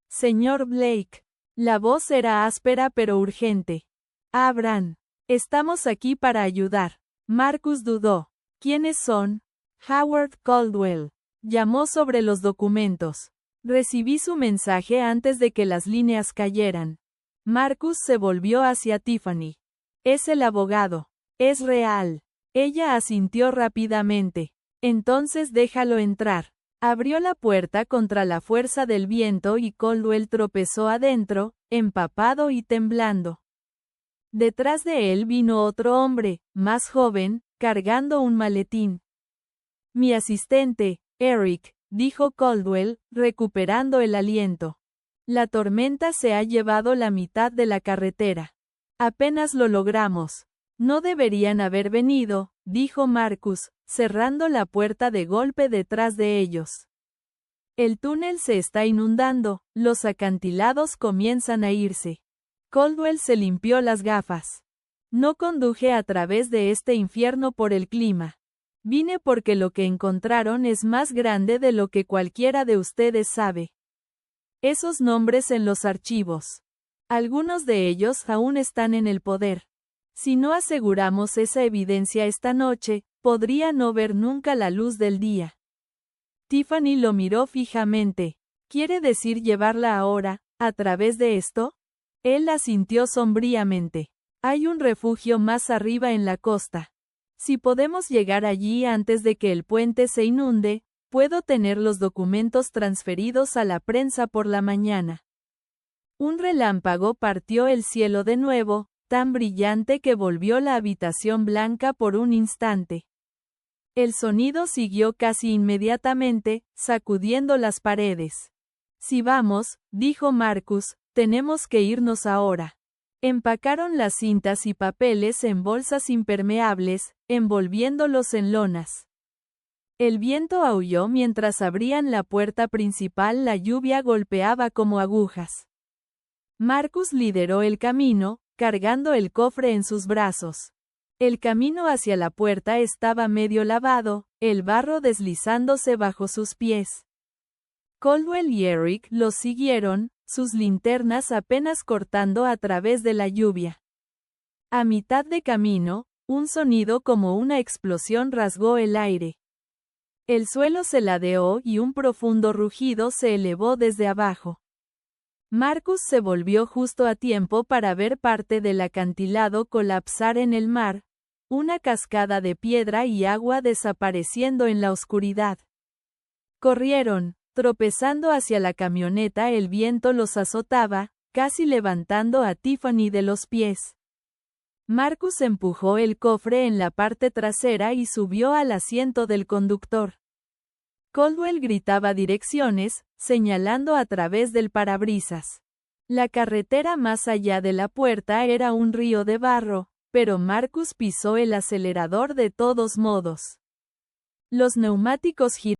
Señor Blake. La voz era áspera pero urgente. Abran. Estamos aquí para ayudar. Marcus dudó. ¿Quiénes son? Howard Caldwell. Llamó sobre los documentos. Recibí su mensaje antes de que las líneas cayeran. Marcus se volvió hacia Tiffany. Es el abogado. Es real. Ella asintió rápidamente. Entonces déjalo entrar. Abrió la puerta contra la fuerza del viento y Caldwell tropezó adentro, empapado y temblando. Detrás de él vino otro hombre, más joven, cargando un maletín. Mi asistente, Eric, dijo Caldwell, recuperando el aliento. La tormenta se ha llevado la mitad de la carretera. Apenas lo logramos. No deberían haber venido, dijo Marcus, cerrando la puerta de golpe detrás de ellos. El túnel se está inundando, los acantilados comienzan a irse. Caldwell se limpió las gafas. No conduje a través de este infierno por el clima. Vine porque lo que encontraron es más grande de lo que cualquiera de ustedes sabe. Esos nombres en los archivos. Algunos de ellos aún están en el poder. Si no aseguramos esa evidencia esta noche, podría no ver nunca la luz del día. Tiffany lo miró fijamente. ¿Quiere decir llevarla ahora, a través de esto? Él asintió sombríamente. Hay un refugio más arriba en la costa. Si podemos llegar allí antes de que el puente se inunde, puedo tener los documentos transferidos a la prensa por la mañana. Un relámpago partió el cielo de nuevo, tan brillante que volvió la habitación blanca por un instante. El sonido siguió casi inmediatamente, sacudiendo las paredes. Si vamos, dijo Marcus, tenemos que irnos ahora. Empacaron las cintas y papeles en bolsas impermeables, envolviéndolos en lonas. El viento aulló mientras abrían la puerta principal, la lluvia golpeaba como agujas. Marcus lideró el camino, cargando el cofre en sus brazos. El camino hacia la puerta estaba medio lavado, el barro deslizándose bajo sus pies. Caldwell y Eric los siguieron, sus linternas apenas cortando a través de la lluvia. A mitad de camino, un sonido como una explosión rasgó el aire. El suelo se ladeó y un profundo rugido se elevó desde abajo. Marcus se volvió justo a tiempo para ver parte del acantilado colapsar en el mar, una cascada de piedra y agua desapareciendo en la oscuridad. Corrieron, tropezando hacia la camioneta, el viento los azotaba, casi levantando a Tiffany de los pies. Marcus empujó el cofre en la parte trasera y subió al asiento del conductor. Caldwell gritaba direcciones, señalando a través del parabrisas. La carretera más allá de la puerta era un río de barro, pero Marcus pisó el acelerador de todos modos. Los neumáticos giraron.